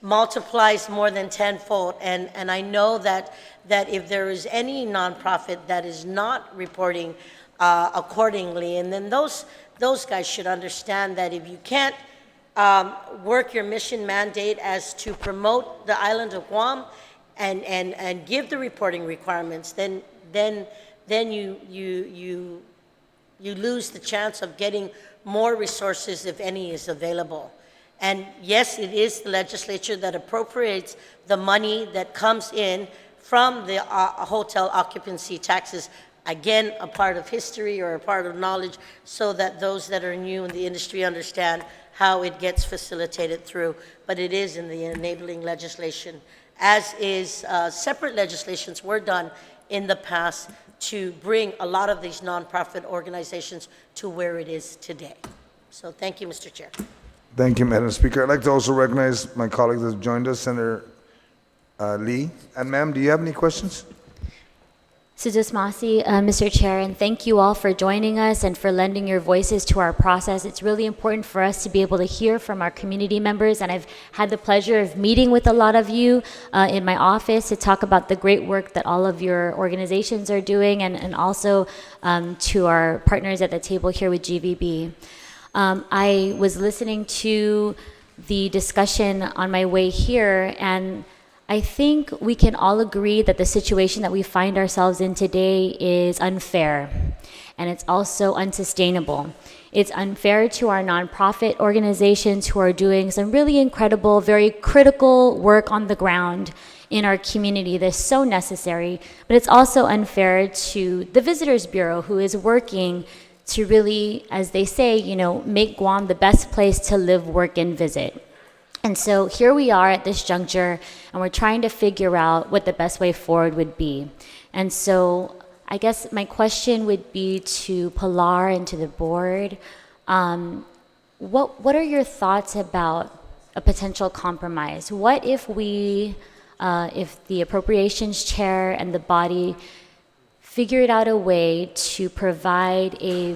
multiplies more than tenfold. And I know that if there is any nonprofit that is not reporting accordingly, and then those guys should understand that if you can't work your mission mandate as to promote the island of Guam and give the reporting requirements, then you lose the chance of getting more resources, if any is available. And yes, it is the legislature that appropriates the money that comes in from the hotel occupancy taxes. Again, a part of history or a part of knowledge, so that those that are new in the industry understand how it gets facilitated through. But it is in the enabling legislation, as is separate legislations were done in the past to bring a lot of these nonprofit organizations to where it is today. So thank you, Mr. Chair. Thank you, Madam Speaker. I'd like to also recognize my colleagues that have joined us, Senator Lee. And ma'am, do you have any questions? Sujasmasi, Mr. Chair, and thank you all for joining us and for lending your voices to our process. It's really important for us to be able to hear from our community members, and I've had the pleasure of meeting with a lot of you in my office to talk about the great work that all of your organizations are doing, and also to our partners at the table here with GVB. I was listening to the discussion on my way here, and I think we can all agree that the situation that we find ourselves in today is unfair, and it's also unsustainable. It's unfair to our nonprofit organizations who are doing some really incredible, very critical work on the ground in our community that's so necessary, but it's also unfair to the Visitors Bureau, who is working to really, as they say, make Guam the best place to live, work, and visit. And so here we are at this juncture, and we're trying to figure out what the best way forward would be. And so I guess my question would be to Pilar and to the board. What are your thoughts about a potential compromise? What if if the appropriations chair and the body figured out a way to provide a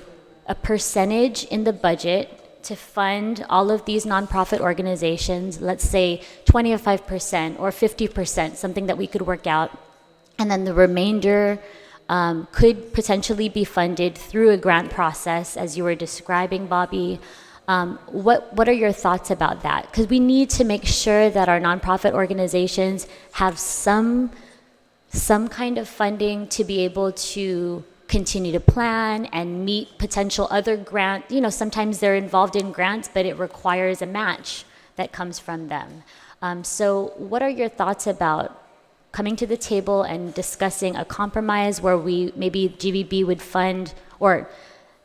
percentage in the budget to fund all of these nonprofit organizations, let's say 25% or 50%, something that we could work out, and then the remainder could potentially be funded through a grant process, as you were describing, Bobby. What are your thoughts about that? Because we need to make sure that our nonprofit organizations have some kind of funding to be able to continue to plan and meet potential other grant. Sometimes they're involved in grants, but it requires a match that comes from them. So what are your thoughts about coming to the table and discussing a compromise where maybe GVB would fund, or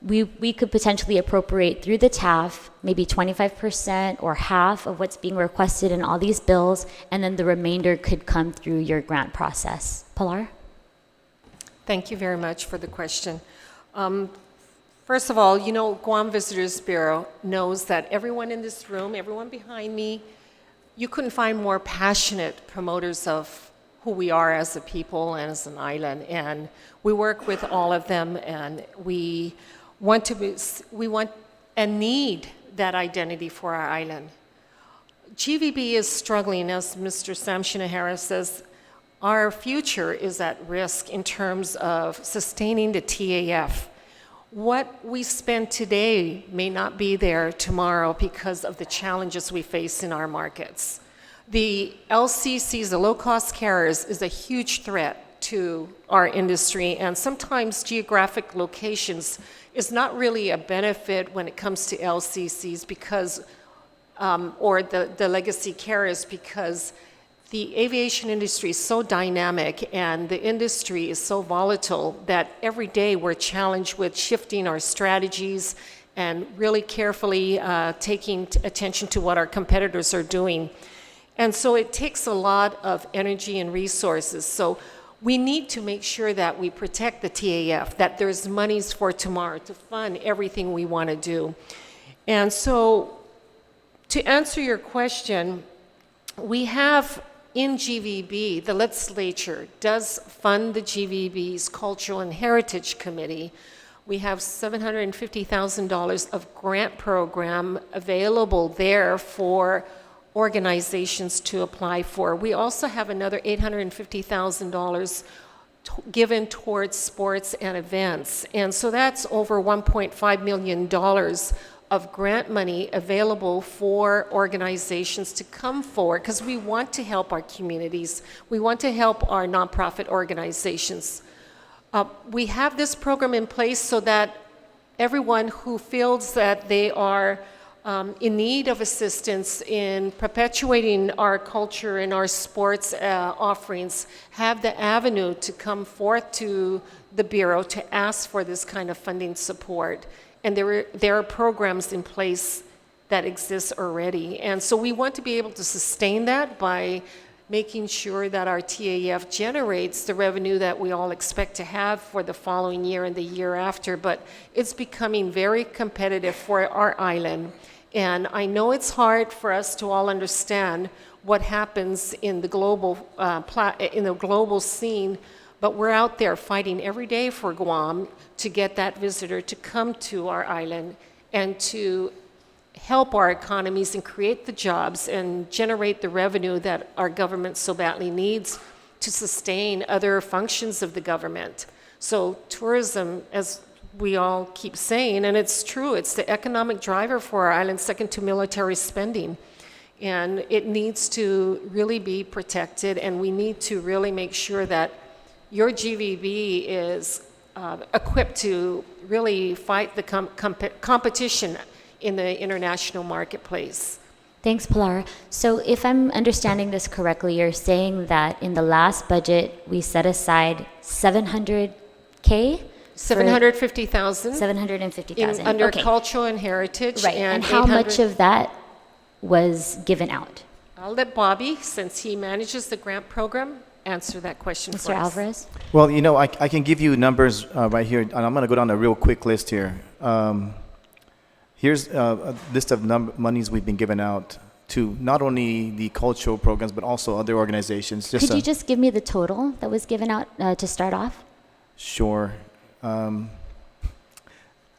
we could potentially appropriate through the TAF maybe 25% or half of what's being requested in all these bills, and then the remainder could come through your grant process. Pilar? Thank you very much for the question. First of all, Guam Visitors Bureau knows that everyone in this room, everyone behind me, you couldn't find more passionate promoters of who we are as a people and as an island. And we work with all of them, and we want and need that identity for our island. GVB is struggling, as Mr. Sam Shinahara says. Our future is at risk in terms of sustaining the TAF. What we spend today may not be there tomorrow because of the challenges we face in our markets. The LCCs, the low-cost carriers, is a huge threat to our industry, and sometimes geographic locations is not really a benefit when it comes to LCCs because, or the legacy carriers, because the aviation industry is so dynamic and the industry is so volatile that every day we're challenged with shifting our strategies and really carefully taking attention to what our competitors are doing. And so it takes a lot of energy and resources. So we need to make sure that we protect the TAF, that there's monies for tomorrow to fund everything we want to do. And so to answer your question, we have in GVB, the legislature does fund the GVB's Cultural and Heritage Committee. We have $750,000 of grant program available there for organizations to apply for. We also have another $850,000 given towards sports and events. And so that's over $1.5 million of grant money available for organizations to come forward, because we want to help our communities. We want to help our nonprofit organizations. We have this program in place so that everyone who feels that they are in need of assistance in perpetuating our culture and our sports offerings have the avenue to come forth to the Bureau to ask for this kind of funding support. And there are programs in place that exist already. And so we want to be able to sustain that by making sure that our TAF generates the revenue that we all expect to have for the following year and the year after. But it's becoming very competitive for our island. And I know it's hard for us to all understand what happens in the global scene, but we're out there fighting every day for Guam to get that visitor to come to our island and to help our economies and create the jobs and generate the revenue that our government so badly needs to sustain other functions of the government. So tourism, as we all keep saying, and it's true, it's the economic driver for our island, second to military spending. And it needs to really be protected, and we need to really make sure that your GVB is equipped to really fight the competition in the international marketplace. Thanks, Pilar. So if I'm understanding this correctly, you're saying that in the last budget, we set aside $700K? 750,000. 750,000. Under okay. Cultural and Heritage. Right. And how much of that was given out? I'll let Bobby, since he manages the grant program, answer that question for us. Mr. Alvarez? Well, I can give you numbers right here, and I'm going to go down a real quick list here. Here's a list of monies we've been given out to not only the cultural programs, but also other organizations. Could you just give me the total that was given out to start off? Sure. I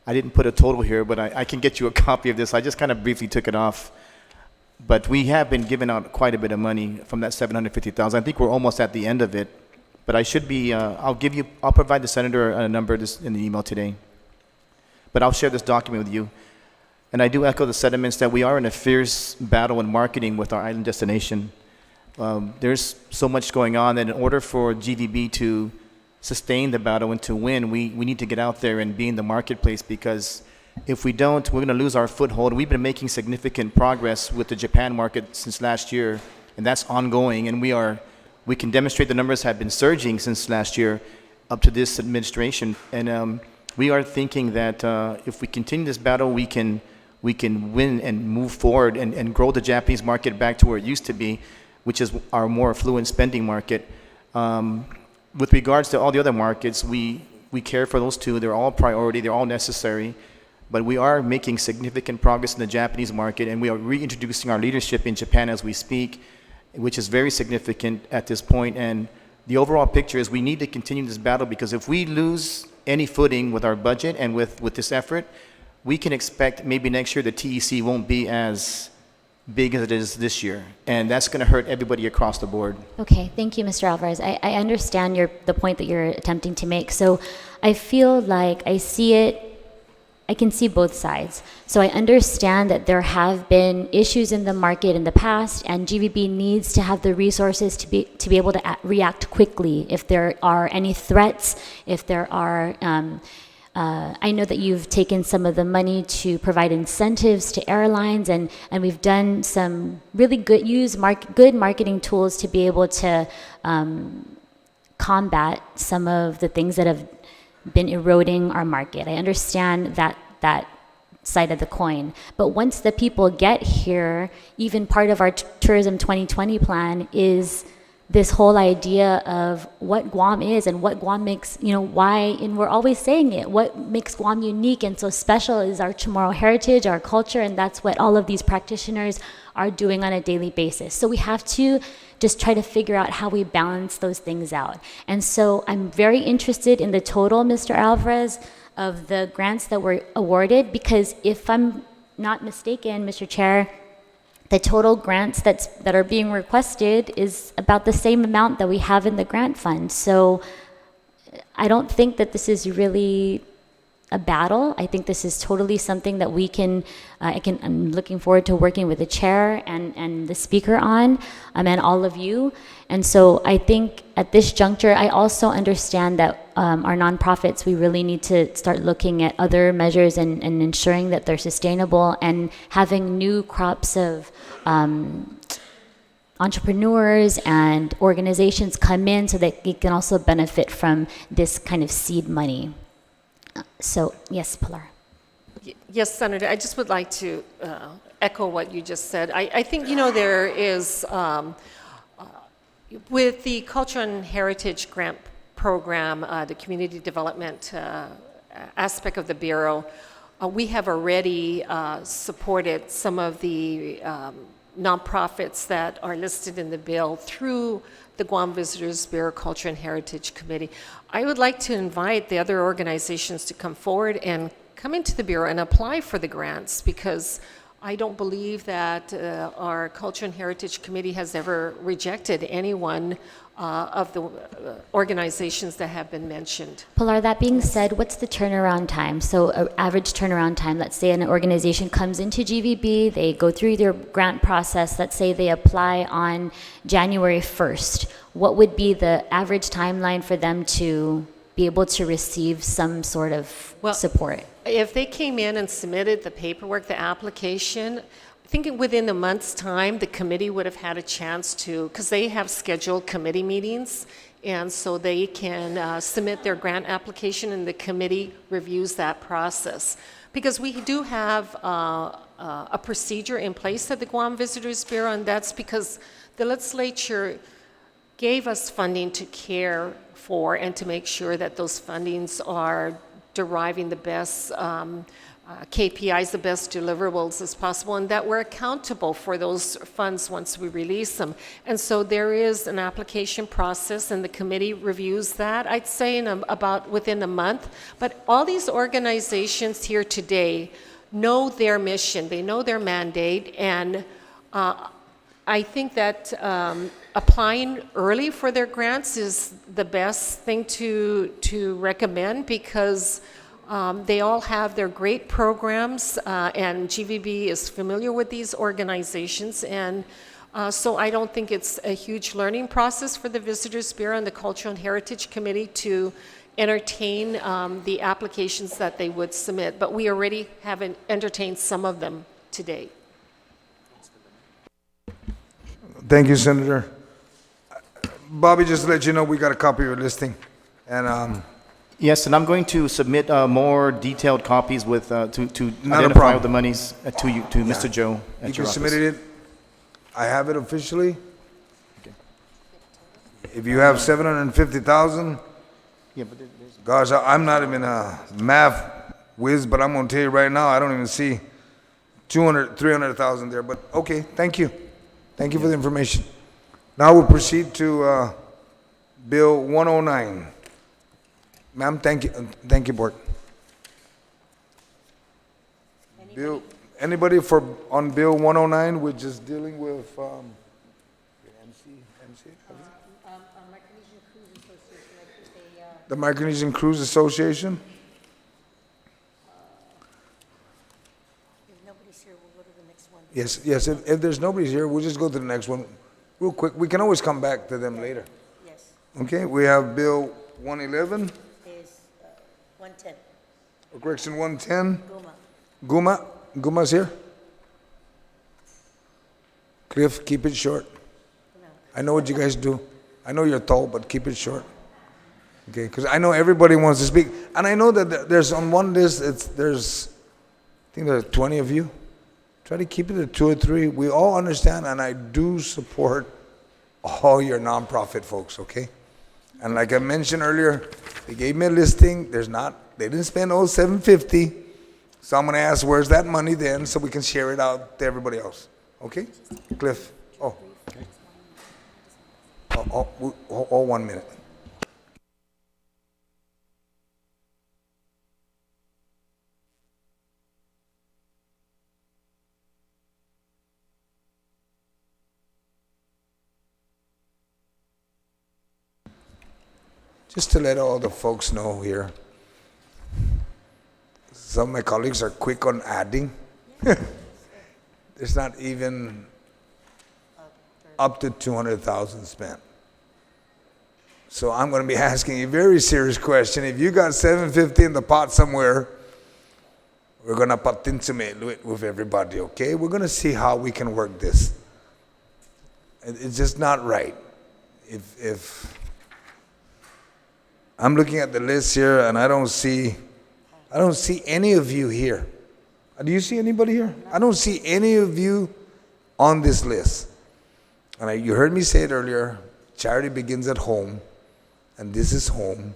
didn't put a total here, but I can get you a copy of this. I just kind of briefly took it off. But we have been giving out quite a bit of money from that $750,000. I think we're almost at the end of it. But I should be, I'll provide the senator a number in the email today. But I'll share this document with you. And I do echo the sentiments that we are in a fierce battle in marketing with our island destination. There's so much going on that in order for GVB to sustain the battle and to win, we need to get out there and be in the marketplace, because if we don't, we're going to lose our foothold. We've been making significant progress with the Japan market since last year, and that's ongoing. And we can demonstrate the numbers have been surging since last year up to this administration. And we are thinking that if we continue this battle, we can win and move forward and grow the Japanese market back to where it used to be, which is our more affluent spending market. With regards to all the other markets, we care for those two. They're all priority. They're all necessary. But we are making significant progress in the Japanese market, and we are reintroducing our leadership in Japan as we speak, which is very significant at this point. And the overall picture is we need to continue this battle, because if we lose any footing with our budget and with this effort, we can expect maybe next year the TEC won't be as big as it is this year. And that's going to hurt everybody across the board. Okay, thank you, Mr. Alvarez. I understand the point that you're attempting to make. So I feel like I can see both sides. So I understand that there have been issues in the market in the past, and GVB needs to have the resources to be able to react quickly if there are any threats, if there are I know that you've taken some of the money to provide incentives to airlines, and we've done some really good marketing tools to be able to combat some of the things that have been eroding our market. I understand that side of the coin. But once the people get here, even part of our Tourism 2020 plan is this whole idea of what Guam is and what Guam makes, why, and we're always saying it, what makes Guam unique and so special is our Chamorro heritage, our culture, and that's what all of these practitioners are doing on a daily basis. So we have to just try to figure out how we balance those things out. And so I'm very interested in the total, Mr. Alvarez, of the grants that were awarded, because if I'm not mistaken, Mr. Chair, the total grants that are being requested is about the same amount that we have in the grant fund. So I don't think that this is really a battle. I think this is totally something that we can, I'm looking forward to working with the chair and the speaker on, and all of you. And so I think at this juncture, I also understand that our nonprofits, we really need to start looking at other measures and ensuring that they're sustainable, and having new crops of entrepreneurs and organizations come in so that they can also benefit from this kind of seed money. So, yes, Pilar. Yes, Senator, I just would like to echo what you just said. I think, there is, with the Culture and Heritage Grant Program, the community development aspect of the Bureau, we have already supported some of the nonprofits that are listed in the bill through the Guam Visitors Bureau Culture and Heritage Committee. I would like to invite the other organizations to come forward and come into the Bureau and apply for the grants, because I don't believe that our Culture and Heritage Committee has ever rejected any one of the organizations that have been mentioned. Pilar, that being said, what's the turnaround time? So an average turnaround time, let's say an organization comes into GVB, they go through their grant process, let's say they apply on January 1st. What would be the average timeline for them to be able to receive some sort of support? If they came in and submitted the paperwork, the application, I think within a month's time, the committee would have had a chance to, because they have scheduled committee meetings, and so they can submit their grant application, and the committee reviews that process. Because we do have a procedure in place at the Guam Visitors Bureau, and that's because the legislature gave us funding to care for and to make sure that those fundings are deriving the best KPIs, the best deliverables as possible, and that we're accountable for those funds once we release them. And so there is an application process, and the committee reviews that, I'd say about within a month. But all these organizations here today know their mission, they know their mandate, and I think that applying early for their grants is the best thing to recommend because they all have their great programs, and GVB is familiar with these organizations, and so I don't think it's a huge learning process for the Visitors Bureau and the Cultural and Heritage Committee to entertain the applications that they would submit, but we already have entertained some of them today. Thank you, Senator. Bobby, just to let you know, we got a copy of your listing. And Yes, and I'm going to submit more detailed copies with to Not a identify problem. the monies to you, to Mr. Joe you at can your submit office. it. I have it officially. If you have 750,000, Yeah, but gosh, I'm not even a math whiz, but I'm going to tell you right now, I don't even see 200, 300,000 there. But okay, thank you. Thank you for the information. Now we'll proceed to Bill 109. Ma'am, thank you. Thank you, Board. Bill, anybody on Bill 109, we're just dealing with the Micronesian Cruise Association? If nobody's here, we'll go to the next one. Yes. If there's nobody here, we'll just go to the next one real quick. We can always come back to them later. Yes, Okay, we have Bill 111, is 110. correction 110. Guma. Guma's here? Cliff, keep it short. I know what you guys do. I know you're tall, but keep it short. Okay, because I know everybody wants to speak. And I know that there's on one list, I think there are 20 of you. Try to keep it at 2 or 3. We all understand, and I do support all your nonprofit folks, okay? And like I mentioned earlier, they gave me a listing. They didn't spend all 750. So I'm gonna ask, where's that money then, so we can share it out to everybody else, okay? Cliff, oh, 1 minute. Just to let all the folks know here, some of my colleagues are quick on adding. There's not even up to 200,000 spent. So I'm going to be asking you a very serious question. If you got 750 in the pot somewhere, we're going to patinsume it with everybody, okay? We're going to see how we can work this. It's just not right. If I'm looking at the list here and I don't see any of you here. Do you see anybody here? I don't see any of you on this list. And you heard me say it earlier, charity begins at home, and this is home.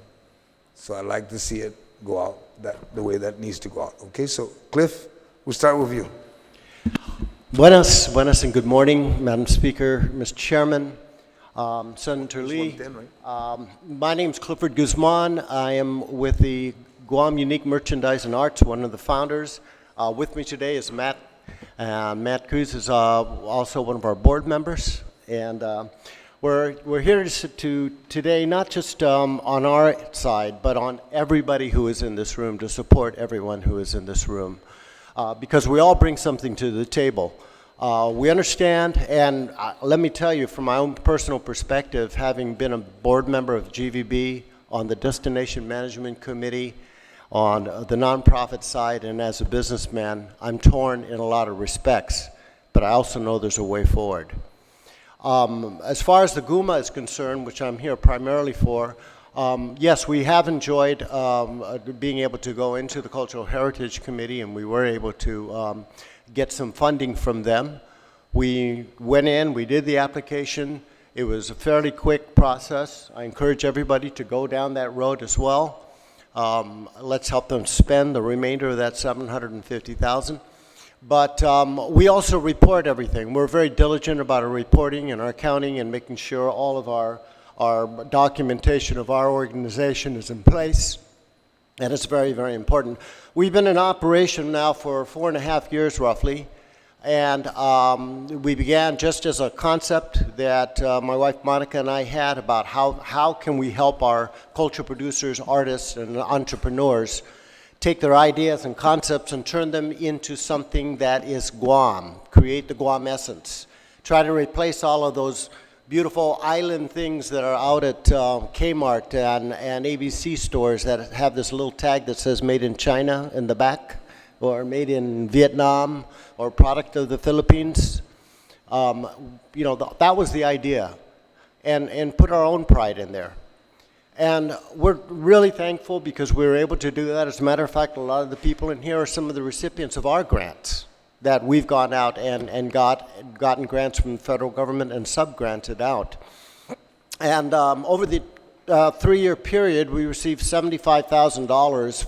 So I like to see it go out the way that needs to go out. Okay, so Cliff, we'll start with you. Buenas and good morning, Madam Speaker, Mr. Chairman, Senator Lee. My name is Clifford Guzman. I am with the Guam Unique Merchandise and Arts, one of the founders. With me today is Matt. Matt Cruz is also one of our board members. And we're here to today, not just on our side, but on everybody who is in this room, to support everyone who is in this room. Because we all bring something to the table. We understand, and let me tell you from my own personal perspective, having been a board member of GVB on the Destination Management Committee, on the nonprofit side, and as a businessman, I'm torn in a lot of respects, but I also know there's a way forward. As far as the GUMA is concerned, which I'm here primarily for, yes, we have enjoyed being able to go into the Cultural Heritage Committee, and we were able to get some funding from them. We went in, we did the application. It was a fairly quick process. I encourage everybody to go down that road as well. Let's help them spend the remainder of that $750,000. But we also report everything. We're very diligent about our reporting and our accounting and making sure all of our documentation of our organization is in place. And it's very, very important. We've been in operation now for 4.5 years roughly. And we began just as a concept that my wife Monica and I had about how can we help our culture producers, artists, and entrepreneurs take their ideas and concepts and turn them into something that is Guam, create the Guam essence. Try to replace all of those beautiful island things that are out at Kmart and ABC stores that have this little tag that says made in China in the back, or made in Vietnam, or product of the Philippines. You know, that was the idea, and put our own pride in there. And we're really thankful because we were able to do that. As a matter of fact, a lot of the people in here are some of the recipients of our grants that we've gone out and gotten grants from the federal government and sub-granted out. And over the 3-year period, we received $75,000,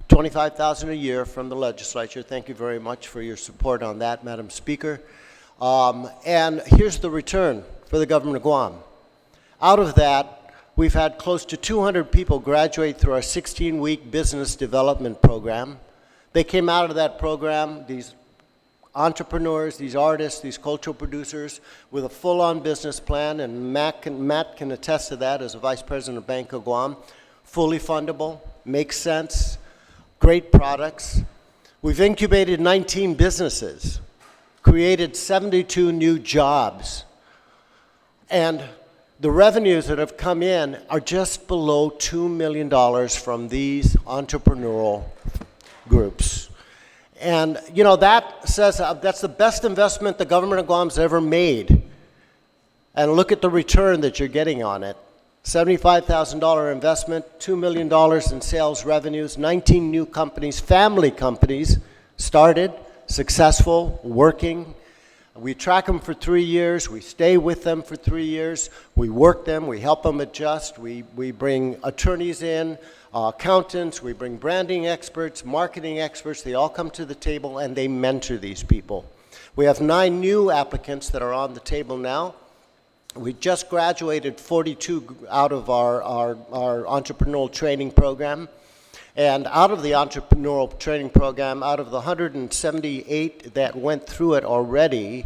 $25,000 a year from the legislature. Thank you very much for your support on that, Madam Speaker. And here's the return for the government of Guam. Out of that, we've had close to 200 people graduate through our 16-week business development program. They came out of that program, these entrepreneurs, these artists, these cultural producers, with a full-on business plan, and Matt can attest to that as a Vice President of Bank of Guam. Fully fundable, makes sense, great products. We've incubated 19 businesses, created 72 new jobs, and the revenues that have come in are just below $2 million from these entrepreneurial groups. And you know, that says that's the best investment the government of Guam's ever made. And look at the return that you're getting on it. $75,000 investment, $2 million in sales revenues, 19 new companies, family companies started, successful, working. We track them for 3 years, we stay with them for 3 years, we work them, we help them adjust, we bring attorneys in, accountants, we bring branding experts, marketing experts, they all come to the table and they mentor these people. We have 9 new applicants that are on the table now. We just graduated 42 out of our entrepreneurial training program. And out of the entrepreneurial training program, out of the 178 that went through it already,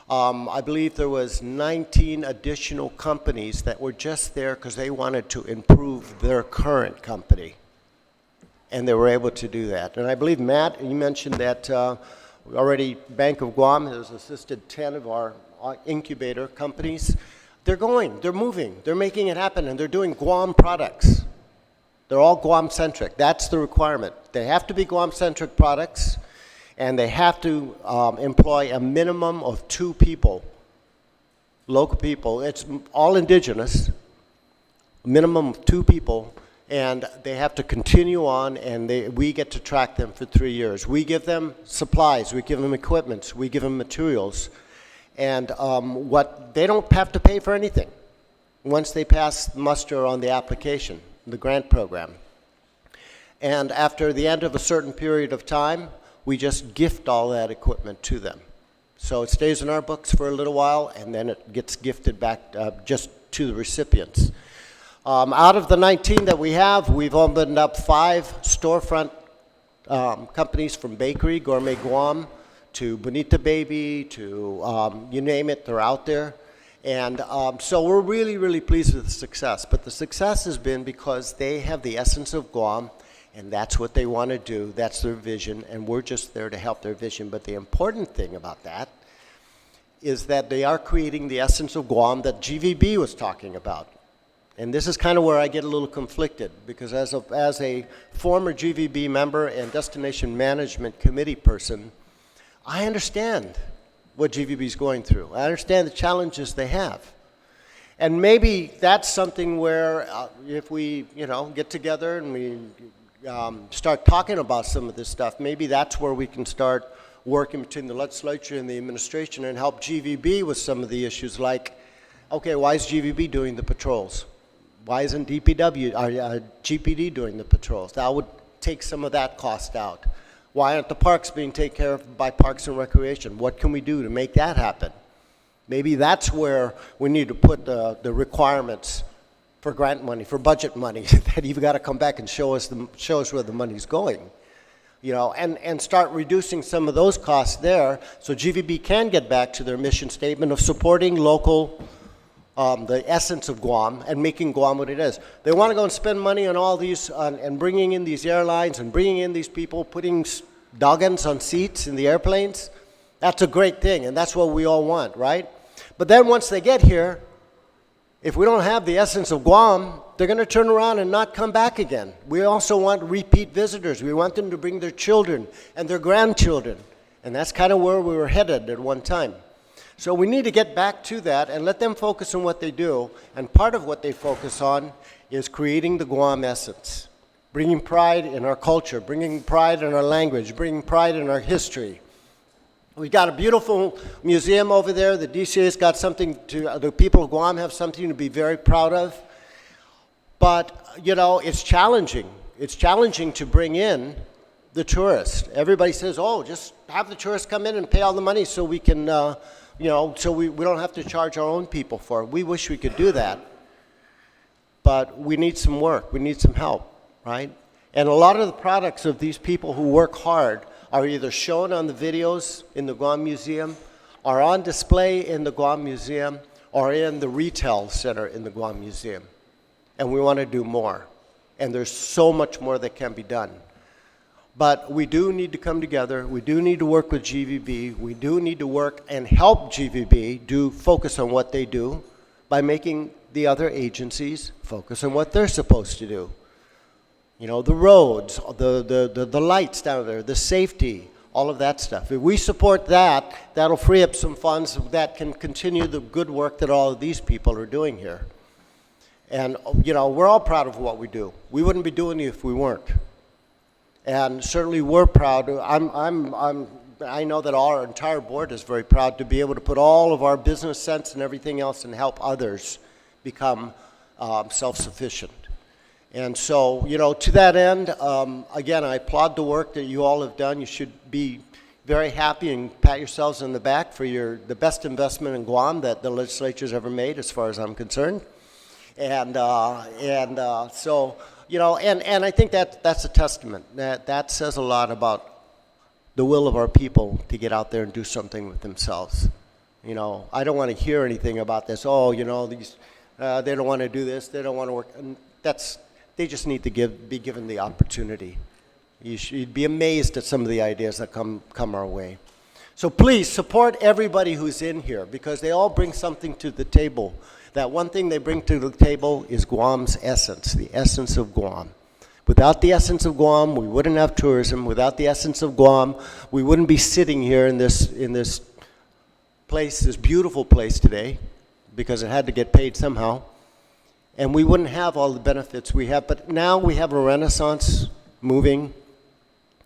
I believe there was 19 additional companies that were just there because they wanted to improve their current company. And they were able to do that. And I believe, Matt, you mentioned that already Bank of Guam has assisted 10 of our incubator companies. They're going, they're moving, they're making it happen, and they're doing Guam products. They're all Guam-centric. That's the requirement. They have to be Guam-centric products, and they have to employ a minimum of 2 people, local people. It's all indigenous, minimum of 2 people, and they have to continue on, and we get to track them for 3 years. We give them supplies, we give them equipment, we give them materials, and they don't have to pay for anything once they pass muster on the application, the grant program. And after the end of a certain period of time, we just gift all that equipment to them. So it stays in our books for a little while, and then it gets gifted back just to the recipients. Out of the 19 that we have, we've opened up 5 storefront companies, from bakery, Gourmet Guam, to Bonita Baby, to you name it, they're out there. And so we're really, really pleased with the success. But the success has been because they have the essence of Guam, and that's what they want to do. That's their vision, and we're just there to help their vision. But the important thing about that is that they are creating the essence of Guam that GVB was talking about. And this is kind of where I get a little conflicted, because as a former GVB member and Destination Management Committee person, I understand what GVB is going through. I understand the challenges they have. And maybe that's something where if we, get together and we start talking about some of this stuff, maybe that's where we can start working between the legislature and the administration and help GVB with some of the issues like, okay, why is GVB doing the patrols? Why isn't GPD doing the patrols? That would take some of that cost out. Why aren't the parks being taken care of by Parks and Recreation? What can we do to make that happen? Maybe that's where we need to put the requirements for grant money, for budget money, that you've got to come back and show us where the money's going. and start reducing some of those costs there so GVB can get back to their mission statement of supporting local, the essence of Guam and making Guam what it is. They want to go and spend money on all these, and bringing in these airlines and bringing in these people, putting doggans on seats in the airplanes. That's a great thing, and that's what we all want, right? But then once they get here, if we don't have the essence of Guam, they're going to turn around and not come back again. We also want repeat visitors. We want them to bring their children and their grandchildren. And that's kind of where we were headed at one time. So we need to get back to that and let them focus on what they do. And part of what they focus on is creating the Guam essence, bringing pride in our culture, bringing pride in our language, bringing pride in our history. We've got a beautiful museum over there. The DCA's got something the people of Guam have something to be very proud of. But, it's challenging. It's challenging to bring in the tourists. Everybody says, oh, just have the tourists come in and pay all the money so we can, so we don't have to charge our own people for it. We wish we could do that. But we need some work. We need some help, right? And a lot of the products of these people who work hard are either shown on the videos in the Guam Museum, are on display in the Guam Museum, or in the retail center in the Guam Museum. And we want to do more. And there's so much more that can be done. But we do need to come together. We do need to work with GVB. We do need to work and help GVB focus on what they do by making the other agencies focus on what they're supposed to do. The roads, the lights down there, the safety, all of that stuff. If we support that, that'll free up some funds that can continue the good work that all of these people are doing here. And, we're all proud of what we do. We wouldn't be doing it if we weren't. And certainly we're proud. I know that our entire board is very proud to be able to put all of our business sense and everything else and help others become self-sufficient. And so, to that end, again, I applaud the work that you all have done. You should be very happy and pat yourselves on the back for the best investment in Guam that the legislature's ever made, as far as I'm concerned. And so, and I think that's a testament. That says a lot about the will of our people to get out there and do something with themselves. I don't want to hear anything about this. Oh, these they don't want to do this. They don't want to work. And they just need to be given the opportunity. You'd be amazed at some of the ideas that come our way. So please support everybody who's in here because they all bring something to the table. That one thing they bring to the table is Guam's essence, the essence of Guam. Without the essence of Guam, we wouldn't have tourism. Without the essence of Guam, we wouldn't be sitting here in this place, this beautiful place today, because it had to get paid somehow. And we wouldn't have all the benefits we have. But now we have a renaissance moving.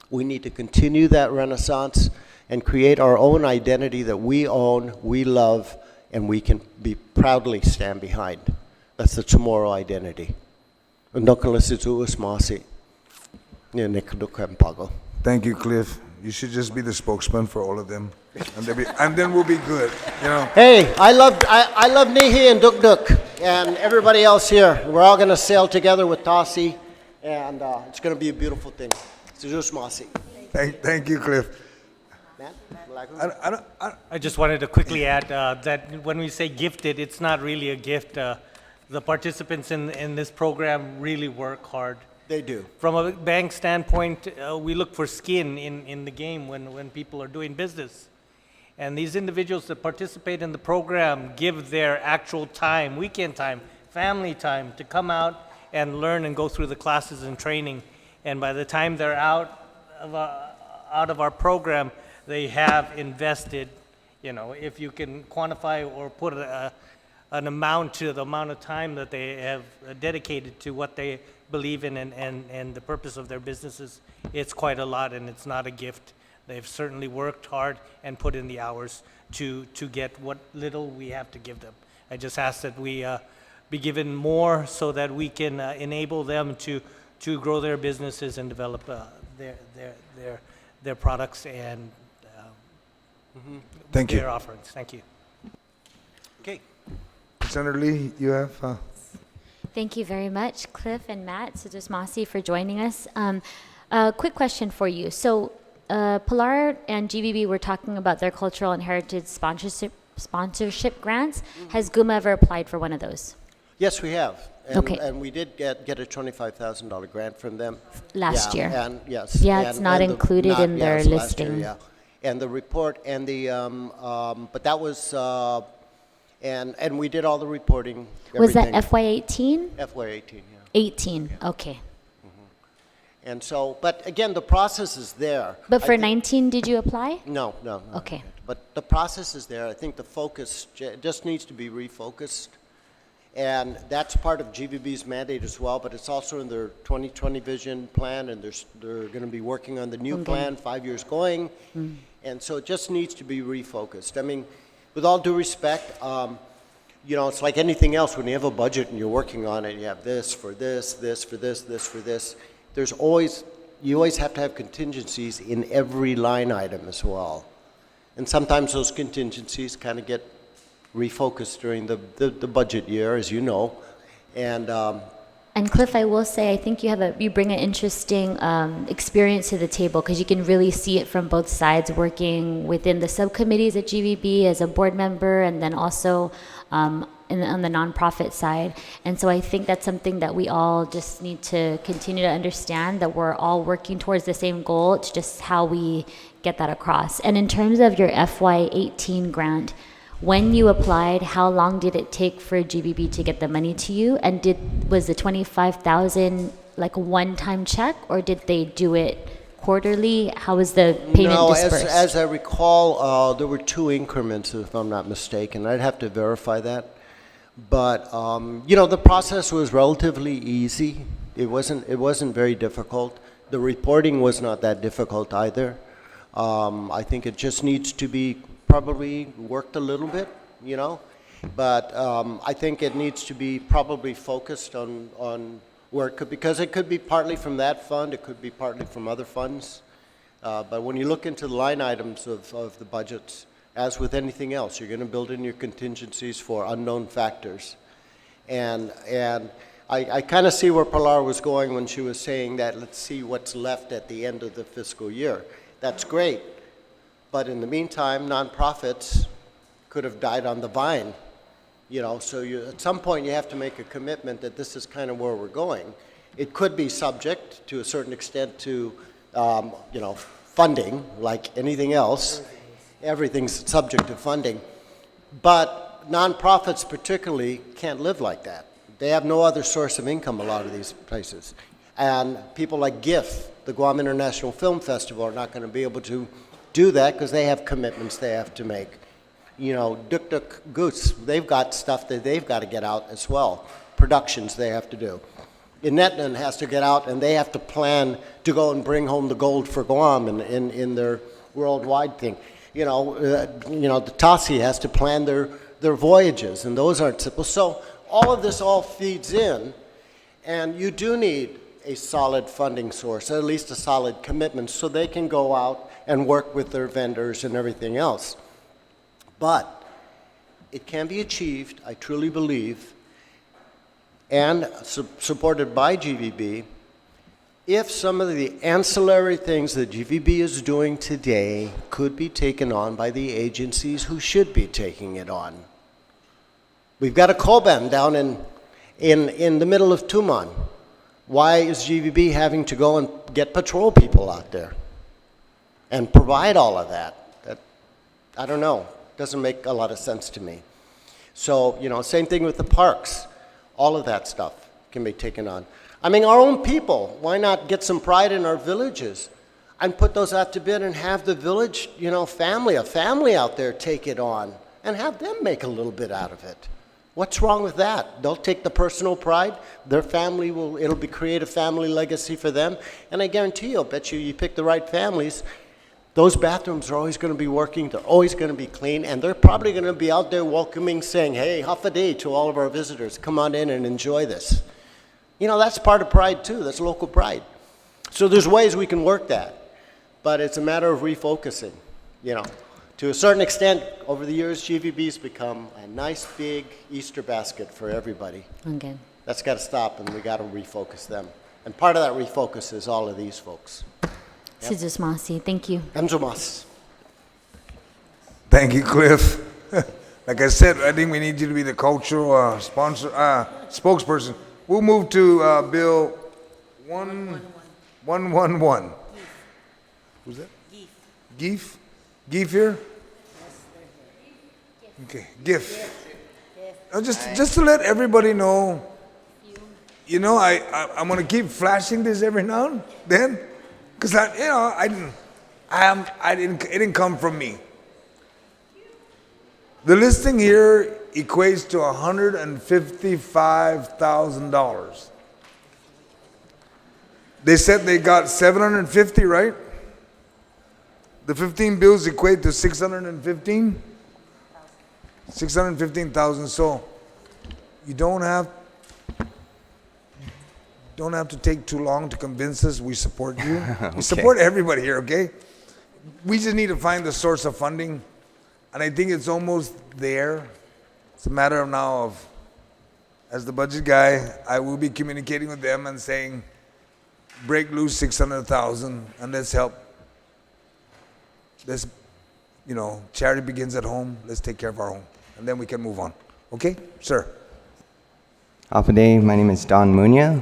We need to continue that renaissance and create our own identity that we own, we love, and we can proudly stand behind. That's the tomorrow identity. Thank you, Cliff. You should just be the spokesman for all of them, and then we'll be good. Hey, I love Nihi and Duk Duk and everybody else here. We're all going to sail together with Tasi, and it's going to be a beautiful thing. Thank you, Cliff. I just wanted to quickly add that when we say gifted, it's not really a gift. The participants in this program really work hard. They do. From a bank standpoint, we look for skin in the game when people are doing business. And these individuals that participate in the program give their actual time, weekend time, family time, to come out and learn and go through the classes and training. And by the time they're out of our program, they have invested, if you can quantify or put an amount to the amount of time that they have dedicated to what they believe in and the purpose of their businesses, it's quite a lot, and it's not a gift. They've certainly worked hard and put in the hours to get what little we have to give them. I just ask that we be given more so that we can enable them to grow their businesses and develop their products and their offerings. Thank you. Okay. Senator Lee, you have... Thank you very much, Cliff and Matt Sidusmasi, for joining us. Quick question for you. So, Pilar and GVB were talking about their cultural and heritage sponsorship grants. Has GUMA ever applied for one of those? Yes, we have. And, Okay. and we did get a $25,000 grant from them. Last year. And yes. Yeah, it's not included in their it's last year, listing. yeah. And the report and the, but that was, and we did all the reporting, Was that everything. FY18? FY18, yeah. 18, okay. And so, but again, the process is there. But I for think- 19, did you apply? No. Okay. But the process is there. I think the focus just needs to be refocused. And that's part of GVB's mandate as well, but it's also in their 2020 vision plan, and they're going to be working on the new Okay. plan, 5 years going. And so it just needs to be refocused. I mean, with all due respect, you know, it's like anything else. When you have a budget and you're working on it, you have this for this, this for this, this for this. You always have to have contingencies in every line item as well. And sometimes those contingencies kind of get refocused during the budget year, as you know. And Cliff, I will say, I think you bring an interesting experience to the table, because you can really see it from both sides, working within the subcommittees at GVB as a board member, and then also on the nonprofit side. And so I think that's something that we all just need to continue to understand, that we're all working towards the same goal. It's just how we get that across. And in terms of your FY18 grant, when you applied, how long did it take for GVB to get the money to you? And was the $25,000 like a one-time check, or did they do it quarterly? How was the payment dispersed? As I recall, there were 2 increments, if I'm not mistaken. I'd have to verify that. But you know, the process was relatively easy. It wasn't very difficult. The reporting was not that difficult either. I think it just needs to be probably worked a little bit, you know. But I think it needs to be probably focused on where it could, because it could be partly from that fund, it could be partly from other funds. But when you look into the line items of the budgets, as with anything else, you're going to build in your contingencies for unknown factors. And I kind of see where Pilar was going when she was saying that let's see what's left at the end of the fiscal year. That's great. But in the meantime, nonprofits could have died on the vine. You know, so at some point you have to make a commitment that this is kind of where we're going. It could be subject to a certain extent to, you know, funding, like anything else. Everything's subject to funding. But nonprofits particularly can't live like that. They have no other source of income, a lot of these places. And people like GIF, the Guam International Film Festival, are not going to be able to do that because they have commitments they have to make. You know, Duk Duk Goose, they've got stuff that they've got to get out as well, productions they have to do. Inetnan has to get out, and they have to plan to go and bring home the gold for Guam in their worldwide thing. You know, the TASI has to plan their voyages, and those aren't simple. So all of this all feeds in, and you do need a solid funding source, at least a solid commitment, so they can go out and work with their vendors and everything else. But it can be achieved, I truly believe, and supported by GVB, if some of the ancillary things that GVB is doing today could be taken on by the agencies who should be taking it on. We've got a Koban down in the middle of Tuman. Why is GVB having to go and get patrol people out there and provide all of that? I don't know. Doesn't make a lot of sense to me. So, you know, same thing with the parks. All of that stuff can be taken on. I mean, our own people, why not get some pride in our villages and put those out to bid and have the village, you know, a family out there take it on and have them make a little bit out of it. What's wrong with that? They'll take the personal pride. Their family it'll create a family legacy for them. And I guarantee you, I'll bet you pick the right families, those bathrooms are always going to be working, they're always going to be clean, and they're probably going to be out there welcoming, saying, hey, half a day to all of our visitors, come on in and enjoy this. You know, that's part of pride too, that's local pride. So there's ways we can work that, but it's a matter of refocusing, you know. To a certain extent, over the years, GVB's become a nice big Easter basket for everybody. Okay. That's got to stop, and we got to refocus them. And part of that refocus is all of these folks. Sizusmasi, thank you. Emzumas. Thank you, Cliff. Like I said, I think we need you to be the cultural spokesperson. We'll move to Bill 111. Who's that? Geef. Geef here? Okay, GIF. Just to let everybody know, you know, I'm gonna keep flashing this every now and then, because it didn't come from me. The listing here equates to $155,000. They said they got 750, right? The 15 bills equate to 615? 615,000. So you don't have to take too long to convince us. We support you. Okay. We support everybody here, okay? We just need to find the source of funding. And I think it's almost there. It's a matter of now of, as the budget guy, I will be communicating with them and saying, break loose 600,000 and let's help. Let's, you know, charity begins at home. Let's take care of our home. And then we can move on. Okay, sir? Alpha Day, my name is Don Munya.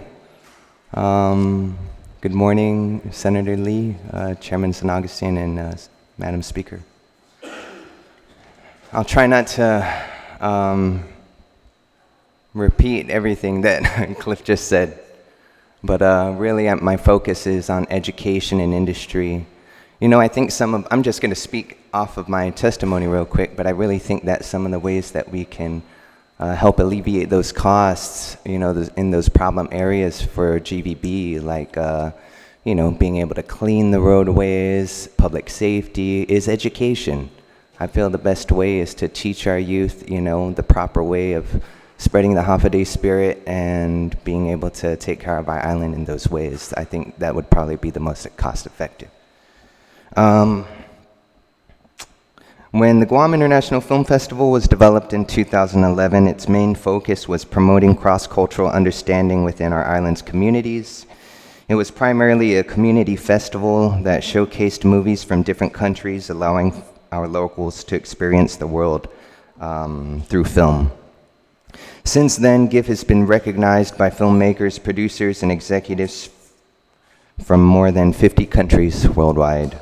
Good morning, Senator Lee, Chairman San Agustin, and Madam Speaker. I'll try not to repeat everything that Cliff just said, but really my focus is on education and industry. You know, I think I'm just going to speak off of my testimony real quick, but I really think that some of the ways that we can help alleviate those costs, you know, in those problem areas for GVB, like, you know, being able to clean the roadways, public safety, is education. I feel the best way is to teach our youth, you know, the proper way of spreading the Hafa spirit and being able to take care of our island in those ways. I think that would probably be the most cost effective. When the Guam International Film Festival was developed in 2011, its main focus was promoting cross-cultural understanding within our island's communities. It was primarily a community festival that showcased movies from different countries, allowing our locals to experience the world through film. Since then, GIF has been recognized by filmmakers, producers, and executives from more than 50 countries worldwide.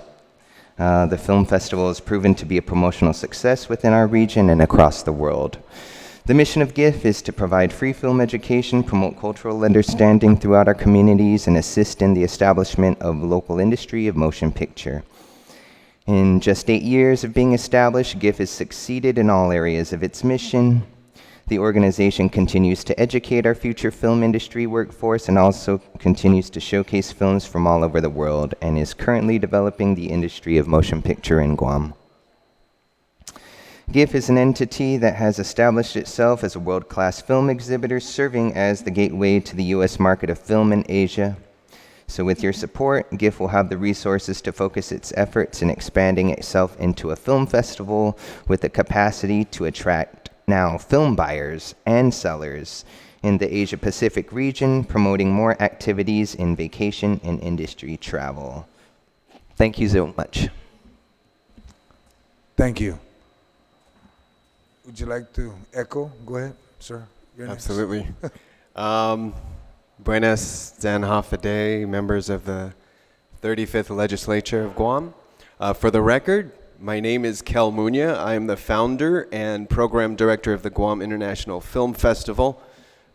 The film festival has proven to be a promotional success within our region and across the world. The mission of GIF is to provide free film education, promote cultural understanding throughout our communities, and assist in the establishment of local industry of motion picture. In just 8 years of being established, GIF has succeeded in all areas of its mission. The organization continues to educate our future film industry workforce and also continues to showcase films from all over the world and is currently developing the industry of motion picture in Guam. GIF is an entity that has established itself as a world-class film exhibitor, serving as the gateway to the U.S. market of film in Asia. So with your support, GIF will have the resources to focus its efforts in expanding itself into a film festival with the capacity to attract now film buyers and sellers in the Asia-Pacific region, promoting more activities in vacation and industry travel. Thank you so much. Thank you. Would you like to echo? Go ahead, sir. You're next. Absolutely. Buenas Dan Hafa Day, members of the 35th Legislature of Guam. For the record, my name is Kel Munya. I am the founder and program director of the Guam International Film Festival,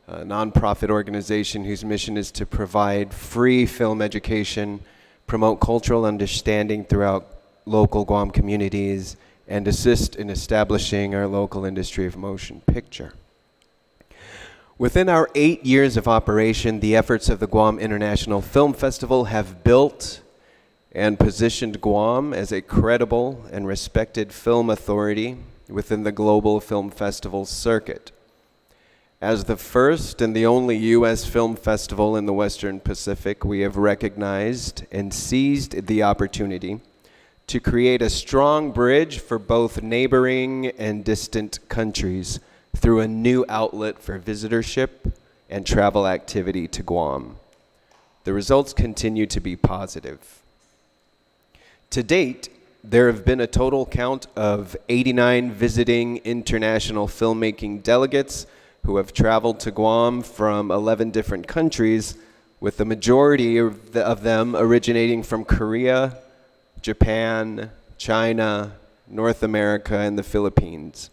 a nonprofit organization whose mission is to provide free film education, promote cultural understanding throughout local Guam communities, and assist in establishing our local industry of motion picture. Within our 8 years of operation, the efforts of the Guam International Film Festival have built and positioned Guam as a credible and respected film authority within the global film festival circuit. As the first and the only U.S. film festival in the Western Pacific, we have recognized and seized the opportunity to create a strong bridge for both neighboring and distant countries through a new outlet for visitorship and travel activity to Guam. The results continue to be positive. To date, there have been a total count of 89 visiting international filmmaking delegates who have traveled to Guam from 11 different countries, with the majority of them originating from Korea, Japan, China, North America, and the Philippines.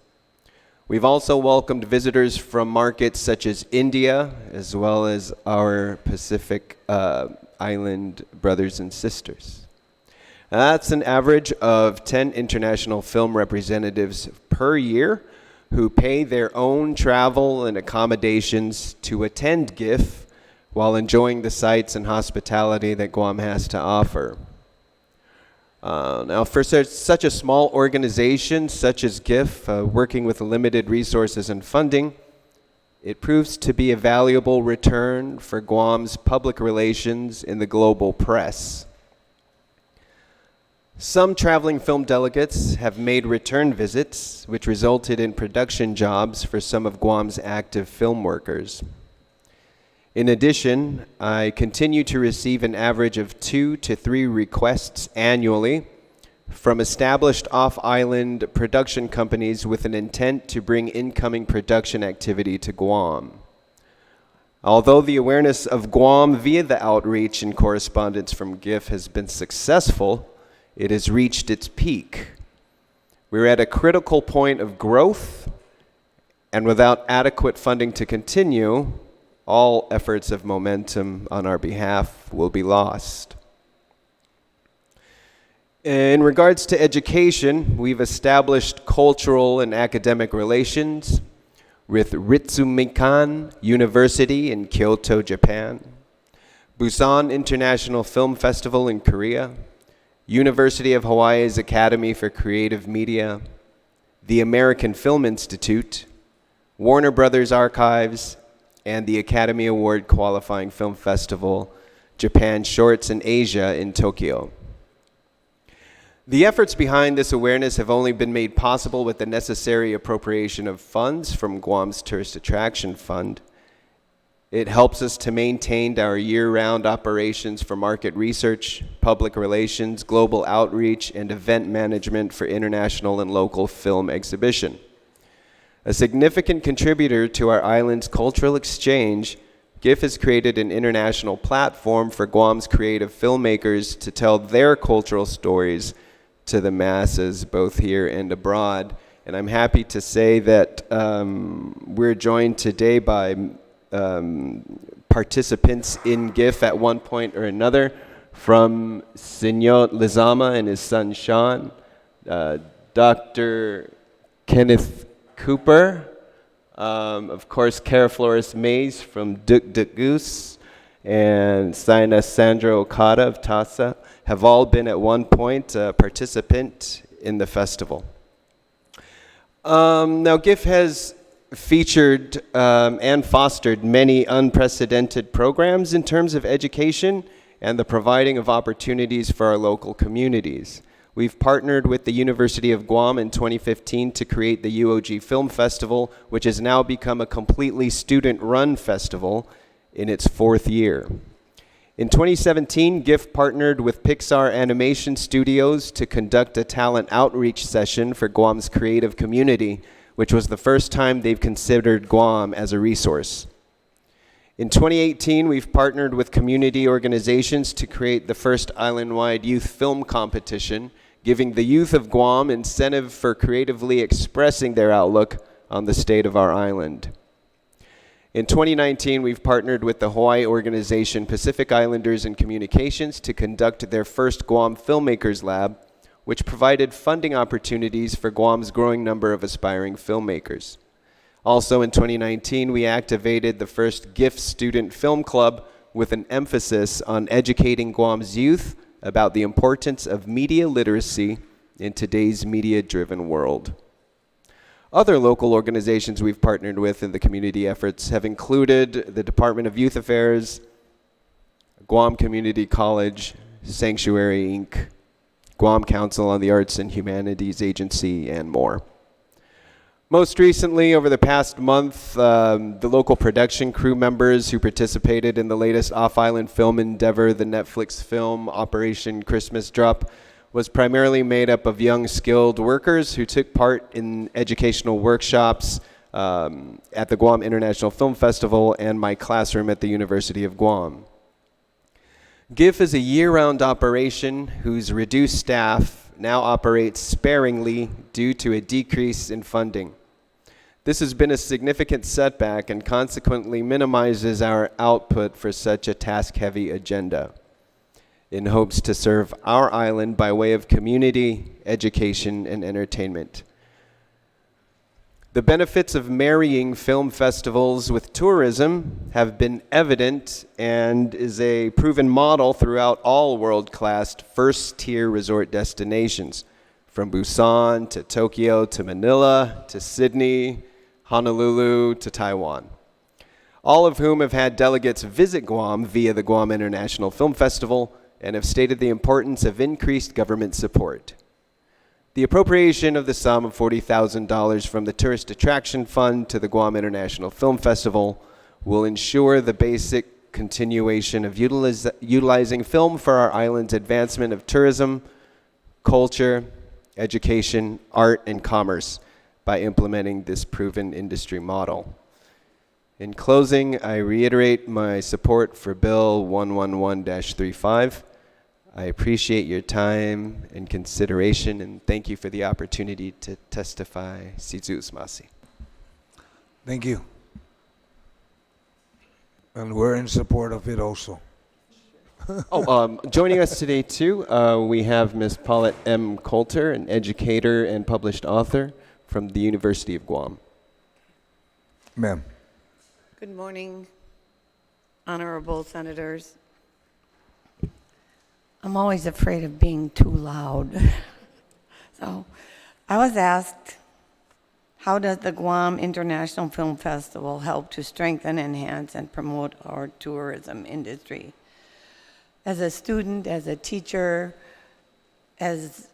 We've also welcomed visitors from markets such as India, as well as our Pacific Island brothers and sisters. That's an average of 10 international film representatives per year who pay their own travel and accommodations to attend GIF while enjoying the sights and hospitality that Guam has to offer. Now, for such a small organization such as GIF, working with limited resources and funding, it proves to be a valuable return for Guam's public relations in the global press. Some traveling film delegates have made return visits, which resulted in production jobs for some of Guam's active film workers. In addition, I continue to receive an average of 2 to 3 requests annually from established off-island production companies with an intent to bring incoming production activity to Guam. Although the awareness of Guam via the outreach and correspondence from GIF has been successful, it has reached its peak. We're at a critical point of growth, and without adequate funding to continue, all efforts of momentum on our behalf will be lost. In regards to education, we've established cultural and academic relations with Ritsumeikan University in Kyoto, Japan, Busan International Film Festival in Korea, University of Hawaii's Academy for Creative Media, the American Film Institute, Warner Brothers Archives, and the Academy Award qualifying film festival, Japan Shorts in Asia in Tokyo. The efforts behind this awareness have only been made possible with the necessary appropriation of funds from Guam's Tourist Attraction Fund. It helps us to maintain our year-round operations for market research, public relations, global outreach, and event management for international and local film exhibition. A significant contributor to our island's cultural exchange, GIF has created an international platform for Guam's creative filmmakers to tell their cultural stories to the masses, both here and abroad. And I'm happy to say that we're joined today by participants in GIF at one point or another, from Senor Lizama and his son Sean, Dr. Kenneth Cooper, of course Cara Flores Mays from Duk Duk Goose, and Sina Sandra Okada of TASA have all been at one point a participant in the festival. Now GIF has featured and fostered many unprecedented programs in terms of education and the providing of opportunities for our local communities. We've partnered with the University of Guam in 2015 to create the UOG Film Festival, which has now become a completely student-run festival in its 4th year. In 2017, GIF partnered with Pixar Animation Studios to conduct a talent outreach session for Guam's creative community, which was the first time they've considered Guam as a resource. In 2018, we've partnered with community organizations to create the first island-wide youth film competition, giving the youth of Guam incentive for creatively expressing their outlook on the state of our island. In 2019, we've partnered with the Hawaii organization Pacific Islanders in Communications to conduct their first Guam Filmmakers Lab, which provided funding opportunities for Guam's growing number of aspiring filmmakers. Also in 2019, we activated the first GIF Student Film Club with an emphasis on educating Guam's youth about the importance of media literacy in today's media-driven world. Other local organizations we've partnered with in the community efforts have included the Department of Youth Affairs, Guam Community College, Sanctuary Inc., Guam Council on the Arts and Humanities Agency, and more. Most recently, over the past month, the local production crew members who participated in the latest off-island film endeavor, the Netflix film Operation Christmas Drop, was primarily made up of young, skilled workers who took part in educational workshops at the Guam International Film Festival and my classroom at the University of Guam. GIF is a year-round operation whose reduced staff now operates sparingly due to a decrease in funding. This has been a significant setback and consequently minimizes our output for such a task-heavy agenda, in hopes to serve our island by way of community, education, and entertainment. The benefits of marrying film festivals with tourism have been evident and is a proven model throughout all world-class first-tier resort destinations, from Busan to Tokyo to Manila to Sydney, Honolulu to Taiwan, all of whom have had delegates visit Guam via the Guam International Film Festival and have stated the importance of increased government support. The appropriation of the sum of $40,000 from the Tourist Attraction Fund to the Guam International Film Festival will ensure the basic continuation of utilizing film for our island's advancement of tourism, culture, education, art, and commerce by implementing this proven industry model. In closing, I reiterate my support for Bill 111-35. I appreciate your time and consideration, and thank you for the opportunity to testify. Sizus Masi. Thank you. And we're in support of it also. Joining us today, too, we have Ms. Paulette M. Coulter, an educator and published author from the University of Guam. Ma'am. Good morning, honorable senators. I'm always afraid of being too loud. So I was asked, how does the Guam International Film Festival help to strengthen, enhance, and promote our tourism industry? As a student, as a teacher, as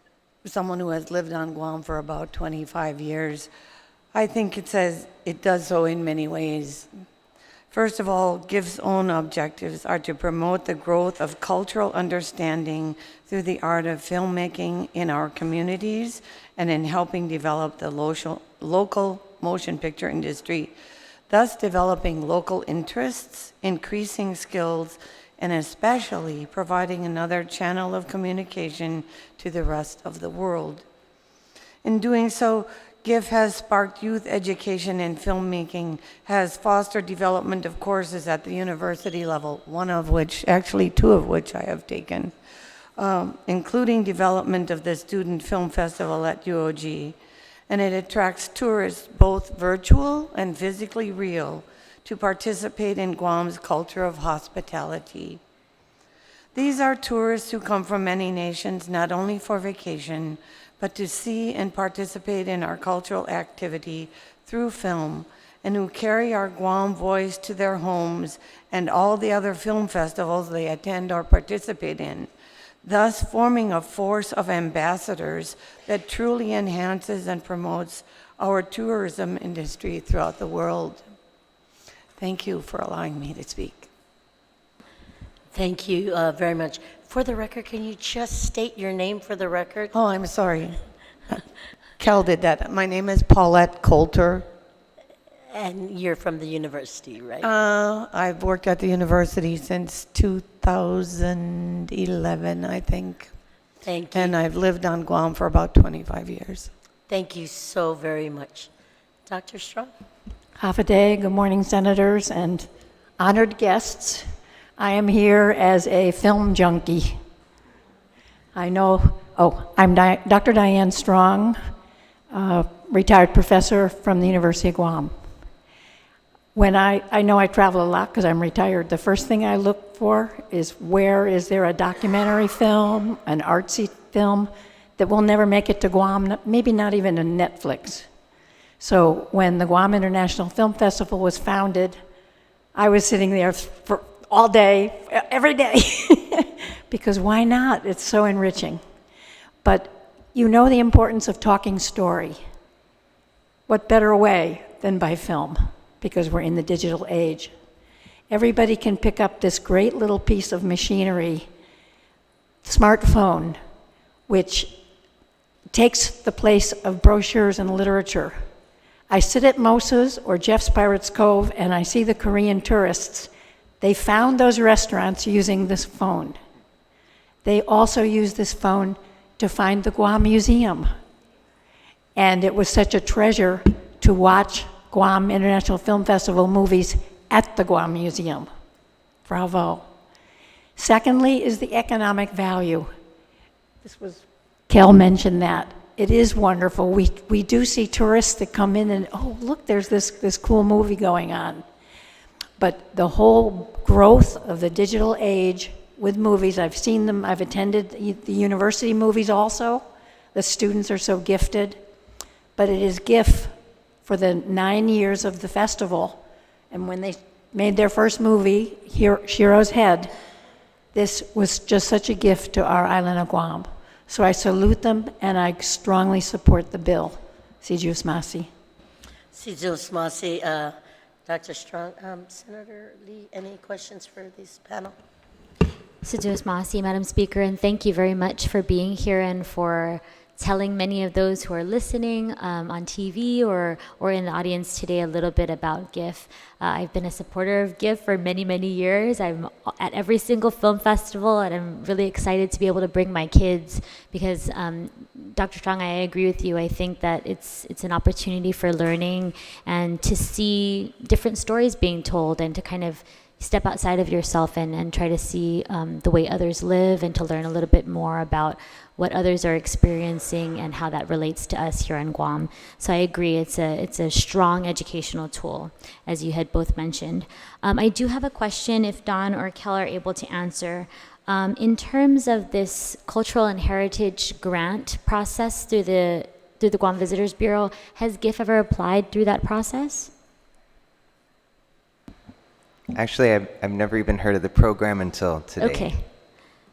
someone who has lived on Guam for about 25 years, I think it does so in many ways. First of all, GIF's own objectives are to promote the growth of cultural understanding through the art of filmmaking in our communities and in helping develop the local motion picture industry, thus developing local interests, increasing skills, and especially providing another channel of communication to the rest of the world. In doing so, GIF has sparked youth education in filmmaking, has fostered development of courses at the university level, two of which I have taken, including development of the Student Film Festival at UOG. And it attracts tourists, both virtual and physically real, to participate in Guam's culture of hospitality. These are tourists who come from many nations, not only for vacation, but to see and participate in our cultural activity through film, and who carry our Guam voice to their homes and all the other film festivals they attend or participate in, thus forming a force of ambassadors that truly enhances and promotes our tourism industry throughout the world. Thank you for allowing me to speak. Thank you very much. For the record, can you just state your name for the record? Oh, I'm sorry. Cal did that. My name is Paulette Coulter. And you're from the university, right? I've worked at the university since 2011, I think. Thank you. And I've lived on Guam for about 25 years. Thank you so very much. Dr. Strong? Half a day. Good morning, senators and honored guests. I am here as a film junkie. I'm Dr. Diane Strong, retired professor from the University of Guam. When I know I travel a lot because I'm retired, the first thing I look for is where is there a documentary film, an artsy film that will never make it to Guam, maybe not even a Netflix. So when the Guam International Film Festival was founded, I was sitting there for all day, every day, because why not? It's so enriching. But you know the importance of talking story. what better way than by film, because we're in the digital age. Everybody can pick up this great little piece of machinery, smartphone, which takes the place of brochures and literature. I sit at Mosa's or Jeff's Pirates Cove and I see the Korean tourists. They found those restaurants using this phone. They also use this phone to find the Guam Museum. And it was such a treasure to watch Guam International Film Festival movies at the Guam Museum. Bravo. Secondly is the economic value. Kel mentioned that. It is wonderful. We do see tourists that come in and, oh, look, there's this cool movie going on. But the whole growth of the digital age with movies, I've seen them, I've attended the university movies also. The students are so gifted. But it is GIF for the 9 years of the festival. And when they made their first movie, Shiro's Head, this was just such a gift to our island of Guam. So I salute them, and I strongly support the bill. Sijus Masi. Sijus Masi. Dr. Strong, Senator Lee, any questions for this panel? Sijus Masi, Madam Speaker, and thank you very much for being here and for telling many of those who are listening on TV or in the audience today a little bit about GIF. I've been a supporter of GIF for many, many years. I'm at every single film festival, and I'm really excited to be able to bring my kids because, Dr. Strong, I agree with you. I think that it's an opportunity for learning and to see different stories being told and to kind of step outside of yourself and try to see the way others live and to learn a little bit more about what others are experiencing and how that relates to us here in Guam. So I agree, it's a strong educational tool, as you had both mentioned. I do have a question, if Don or Kel are able to answer. In terms of this cultural and heritage grant process through the Guam Visitors Bureau, has GIF ever applied through that process? Actually, I've never even heard of the program until today.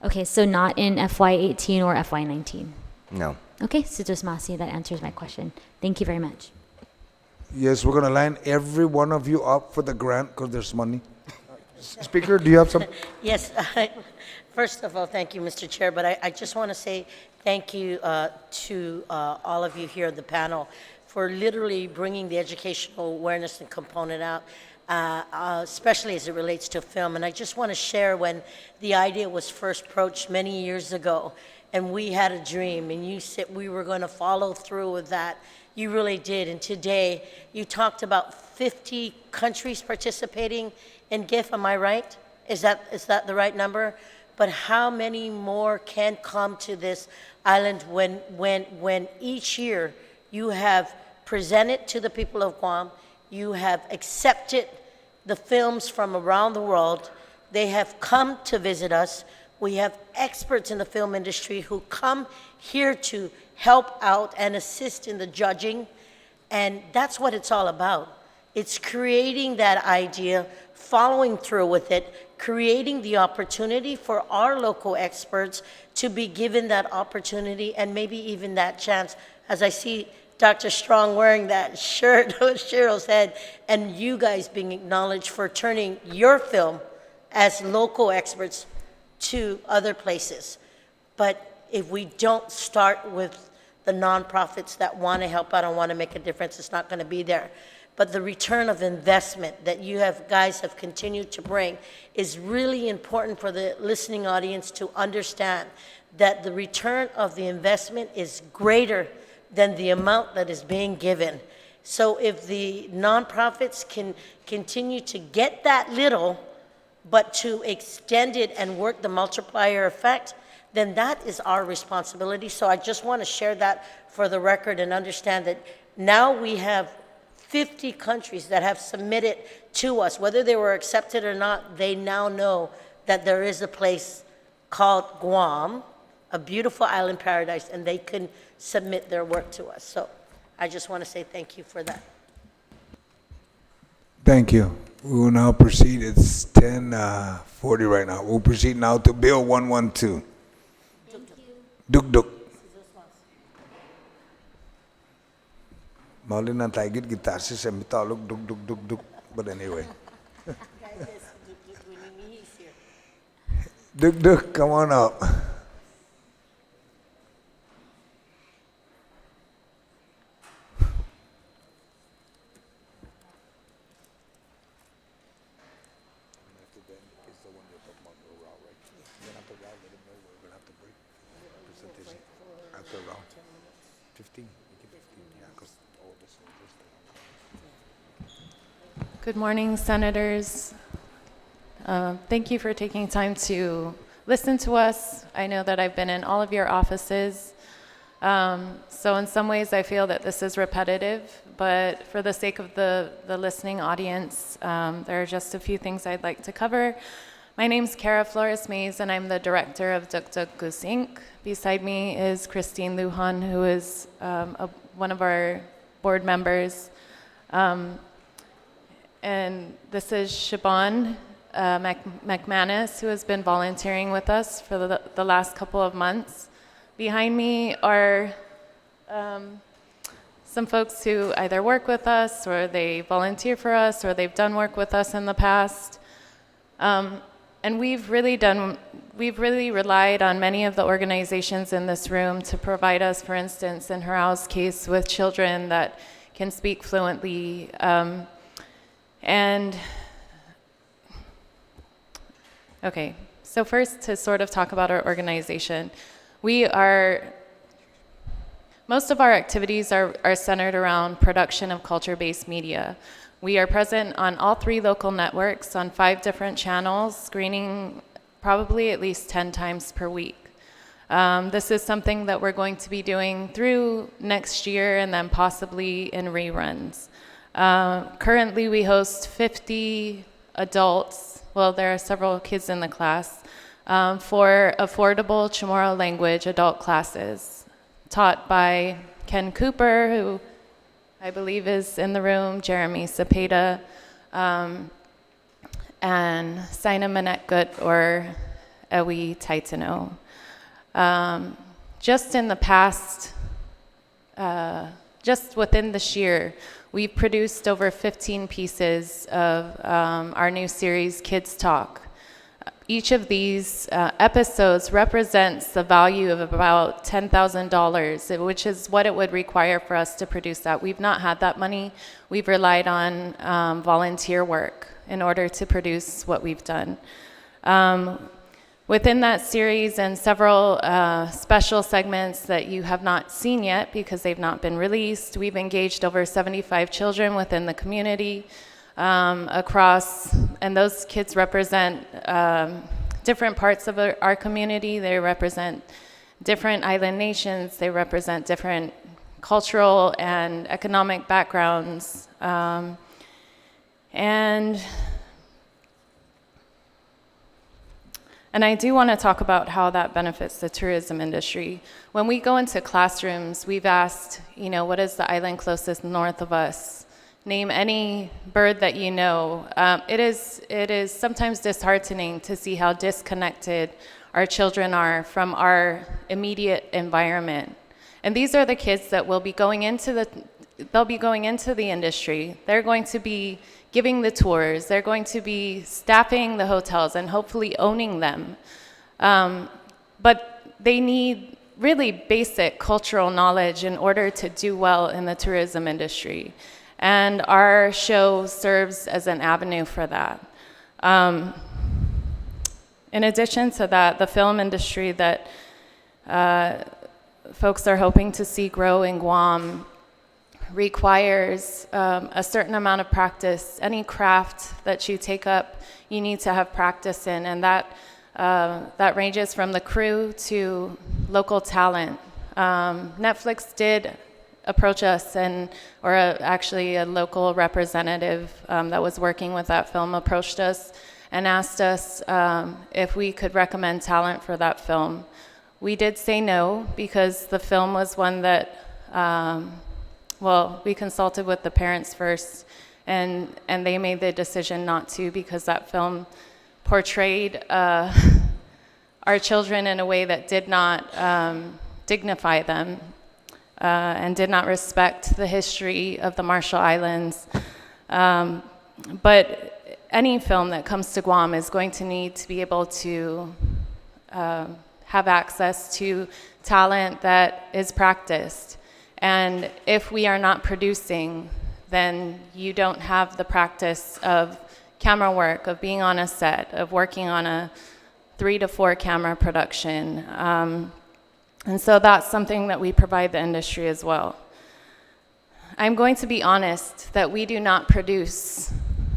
Okay, so not in FY18 or FY19? No. Okay, Sijus Masi, that answers my question. Thank you very much. Yes, we're going to line every one of you up for the grant because there's money. Speaker, do you have some? Yes. First of all, thank you, Mr. Chair, but I just want to say thank you to all of you here at the panel for literally bringing the educational awareness and component out. Especially as it relates to film. And I just want to share when the idea was first broached many years ago, and we had a dream, and you said we were going to follow through with that. You really did. And today, you talked about 50 countries participating in GIF, am I right? Is that the right number? But how many more can come to this island when each year you have presented to the people of Guam, you have accepted the films from around the world. They have come to visit us. We have experts in the film industry who come here to help out and assist in the judging. And that's what it's all about. It's creating that idea, following through with it, creating the opportunity for our local experts to be given that opportunity and maybe even that chance. As I see Dr. Strong wearing that shirt with Shiro's Head, and you guys being acknowledged for turning your film as local experts to other places. But if we don't start with the nonprofits that want to help out and want to make a difference, it's not going to be there. But the return of investment that you guys have continued to bring is really important for the listening audience to understand that the return of the investment is greater than the amount that is being given. So if the nonprofits can continue to get that little, but to extend it and work the multiplier effect, then that is our responsibility. So I just want to share that for the record and understand that now we have 50 countries that have submitted to us. Whether they were accepted or not, they now know that there is a place called Guam, a beautiful island paradise, and they can submit their work to us. So I just want to say thank you for that. Thank you. We will now proceed. It's 10:40 right now. We'll proceed now to Bill 112. Thank you. Duk Duk. Maulina taigit gitar si semita look duk duk duk duk. But anyway. Duk duk, come on up. After round 15, yeah, because all of this Good morning, Senators. Thank you for taking time to listen to us. I know that I've been in all of your offices. So in some ways, I feel that this is repetitive, but for the sake of the listening audience, there are just a few things I'd like to cover. My name's Kara Flores Mays, and I'm the director of Duk Duk Goose Inc. Beside me is Christine Lujan, who is one of our board members. And this is Siobhan McManus, who has been volunteering with us for the last couple of months. Behind me are some folks who either work with us, or they volunteer for us, or they've done work with us in the past. And we've really relied on many of the organizations in this room to provide us, for instance, in Harao's case, with children that can speak fluently. Okay, so first to sort of talk about our organization. Most of our activities are centered around production of culture-based media. We are present on all 3 local networks on 5 different channels, screening probably at least 10 times per week. This is something that we're going to be doing through next year and then possibly in reruns. Currently, we host 50 adults, well, there are several kids in the class, for affordable Chamorro language adult classes taught by Ken Cooper, who I believe is in the room, Jeremy Cepeda, and Saina Manetgut or Ewi Taitano. Just in the past, just within this year, we've produced over 15 pieces of our new series, Kids Talk. Each of these episodes represents the value of about $10,000, which is what it would require for us to produce that. We've not had that money. We've relied on volunteer work in order to produce what we've done. Within that series and several special segments that you have not seen yet because they've not been released, we've engaged over 75 children within the community across, and those kids represent different parts of our community. They represent different island nations. They represent different cultural and economic backgrounds. And I do want to talk about how that benefits the tourism industry. When we go into classrooms, we've asked, what is the island closest north of us? Name any bird that you know. It is sometimes disheartening to see how disconnected our children are from our immediate environment. And these are the kids that will be going into the industry. They're going to be giving the tours. They're going to be staffing the hotels and hopefully owning them. But they need really basic cultural knowledge in order to do well in the tourism industry. And our show serves as an avenue for that. In addition to that, the film industry that folks are hoping to see grow in Guam requires a certain amount of practice. Any craft that you take up, you need to have practice in, and that ranges from the crew to local talent. Netflix did approach us, actually a local representative that was working with that film approached us and asked us if we could recommend talent for that film. We did say no because the film was one that, we consulted with the parents first, and they made the decision not to because that film portrayed our children in a way that did not dignify them. and did not respect the history of the Marshall Islands. But any film that comes to Guam is going to need to be able to have access to talent that is practiced. And if we are not producing, then you don't have the practice of camera work, of being on a set, of working on a 3 to 4 camera production. And so that's something that we provide the industry as well. I'm going to be honest that we do not produce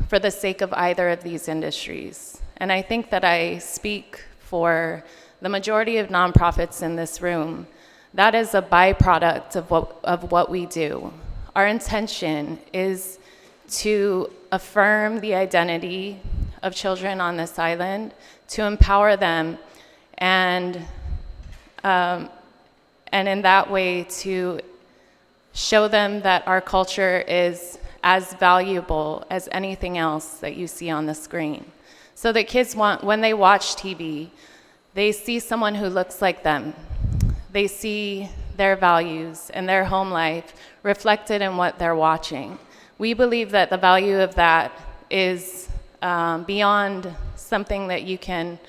for the sake of either of these industries. And I think that I speak for the majority of nonprofits in this room. That is a byproduct of what we do. Our intention is to affirm the identity of children on this island, to empower them, and in that way to show them that our culture is as valuable as anything else that you see on the screen. So that kids when they watch TV, they see someone who looks like them. They see their values and their home life reflected in what they're watching. We believe that the value of that is beyond something that you can,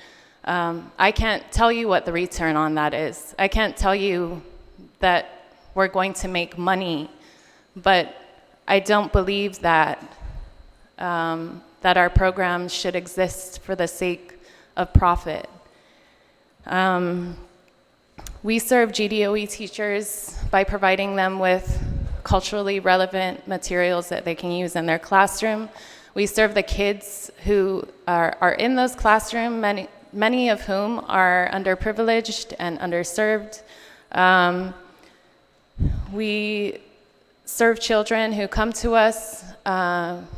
I can't tell you what the return on that is. I can't tell you that we're going to make money, but I don't believe that that our programs should exist for the sake of profit. We serve GDOE teachers by providing them with culturally relevant materials that they can use in their classroom. We serve the kids who are in those classrooms, many of whom are underprivileged and underserved. We serve children who come to us,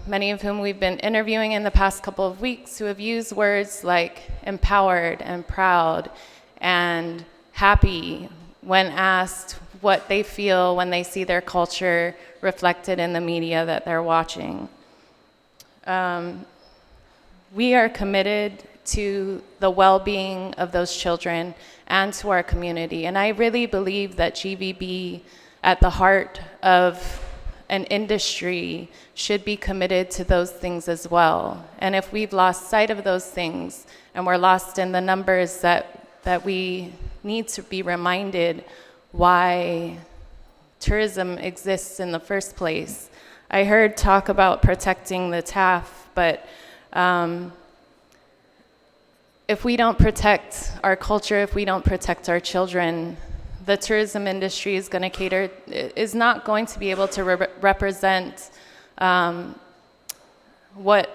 many of whom we've been interviewing in the past couple of weeks, who have used words like empowered and proud and happy when asked what they feel when they see their culture reflected in the media that they're watching. We are committed to the well-being of those children and to our community. And I really believe that GVB, at the heart of an industry, should be committed to those things as well. And if we've lost sight of those things and we're lost in the numbers, that we need to be reminded why tourism exists in the first place. I heard talk about protecting the TAF, but if we don't protect our culture, if we don't protect our children, the tourism industry is not going to be able to represent what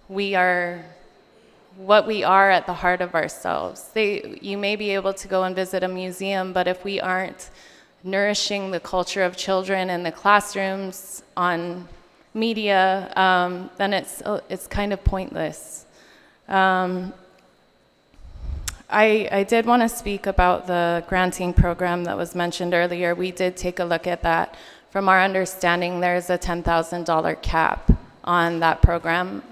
we are at the heart of ourselves. You may be able to go and visit a museum, but if we aren't nourishing the culture of children in the classrooms, on media, then it's kind of pointless. I did want to speak about the granting program that was mentioned earlier. We did take a look at that. From our understanding, there's a $10,000 cap on that program.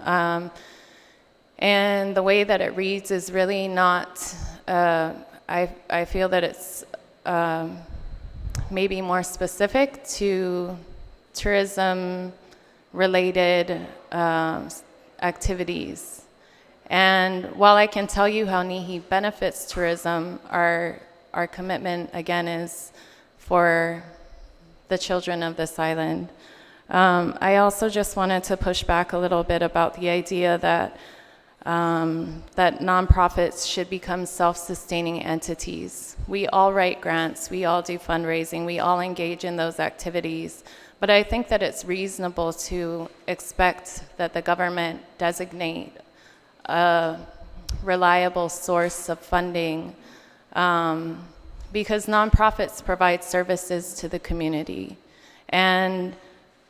And the way that it reads is really not, I feel that it's maybe more specific to tourism-related activities. And while I can tell you how NIHI benefits tourism, our commitment, again, is for the children of this island. I also just wanted to push back a little bit about the idea that nonprofits should become self-sustaining entities. We all write grants, we all do fundraising, we all engage in those activities, but I think that it's reasonable to expect that the government designate a reliable source of funding, because nonprofits provide services to the community. And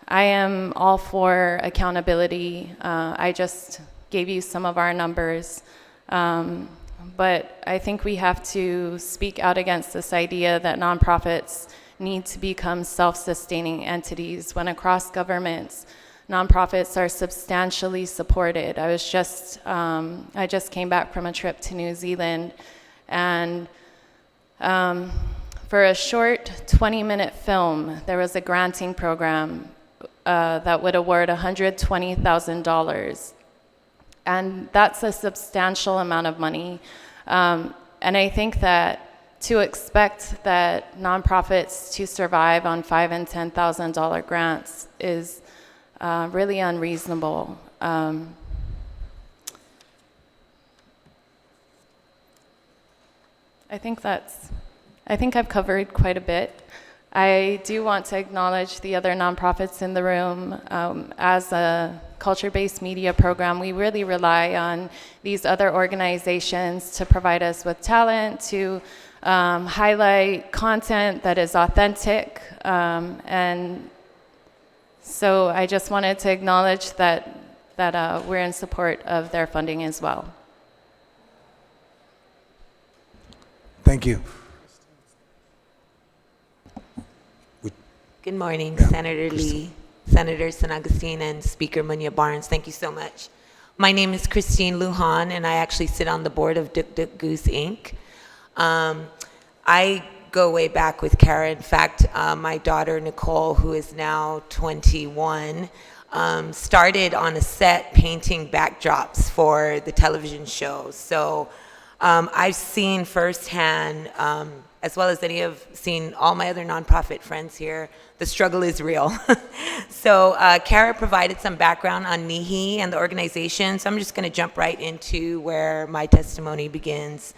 I am all for accountability. I just gave you some of our numbers, but I think we have to speak out against this idea that nonprofits need to become self-sustaining entities when across governments, nonprofits are substantially supported. I just came back from a trip to New Zealand, and for a short 20-minute film, there was a granting program that would award $120,000. And that's a substantial amount of money. And I think that to expect that nonprofits to survive on $5,000 and $10,000 grants is really unreasonable. I think I've covered quite a bit. I do want to acknowledge the other nonprofits in the room. As a culture-based media program, we really rely on these other organizations to provide us with talent, to highlight content that is authentic. And so I just wanted to acknowledge that we're in support of their funding as well. Thank you. Good morning, Senator Lee, Senator San Agustin, and Speaker Munya Barnes. Thank you so much. My name is Christine Lujan, and I actually sit on the board of Duk Duk Goose, Inc. I go way back with Kara. In fact, my daughter, Nicole, who is now 21, started on a set painting backdrops for the television shows. So I've seen firsthand, as well as seen all my other nonprofit friends here, the struggle is real. So Kara provided some background on NIHI and the organization, so I'm just gonna jump right into where my testimony begins.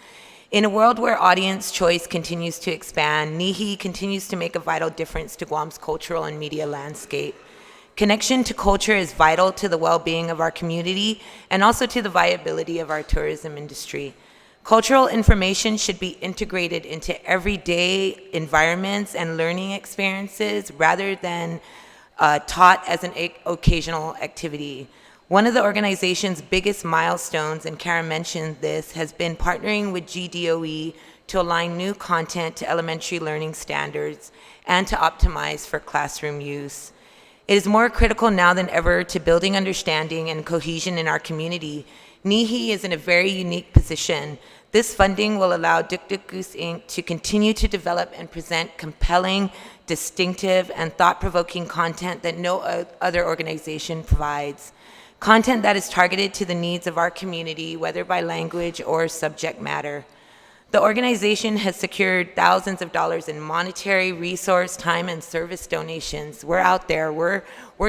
In a world where audience choice continues to expand, NIHI continues to make a vital difference to Guam's cultural and media landscape. Connection to culture is vital to the well-being of our community and also to the viability of our tourism industry. Cultural information should be integrated into everyday environments and learning experiences rather than taught as an occasional activity. One of the organization's biggest milestones, and Karen mentioned this, has been partnering with GDOE to align new content to elementary learning standards and to optimize for classroom use. It is more critical now than ever to building understanding and cohesion in our community. NIHI is in a very unique position. This funding will allow Duk Duk Goose, Inc. to continue to develop and present compelling, distinctive, and thought-provoking content that no other organization provides. Content that is targeted to the needs of our community, whether by language or subject matter. The organization has secured thousands of dollars in monetary, resource, time, and service donations. We're out there, we're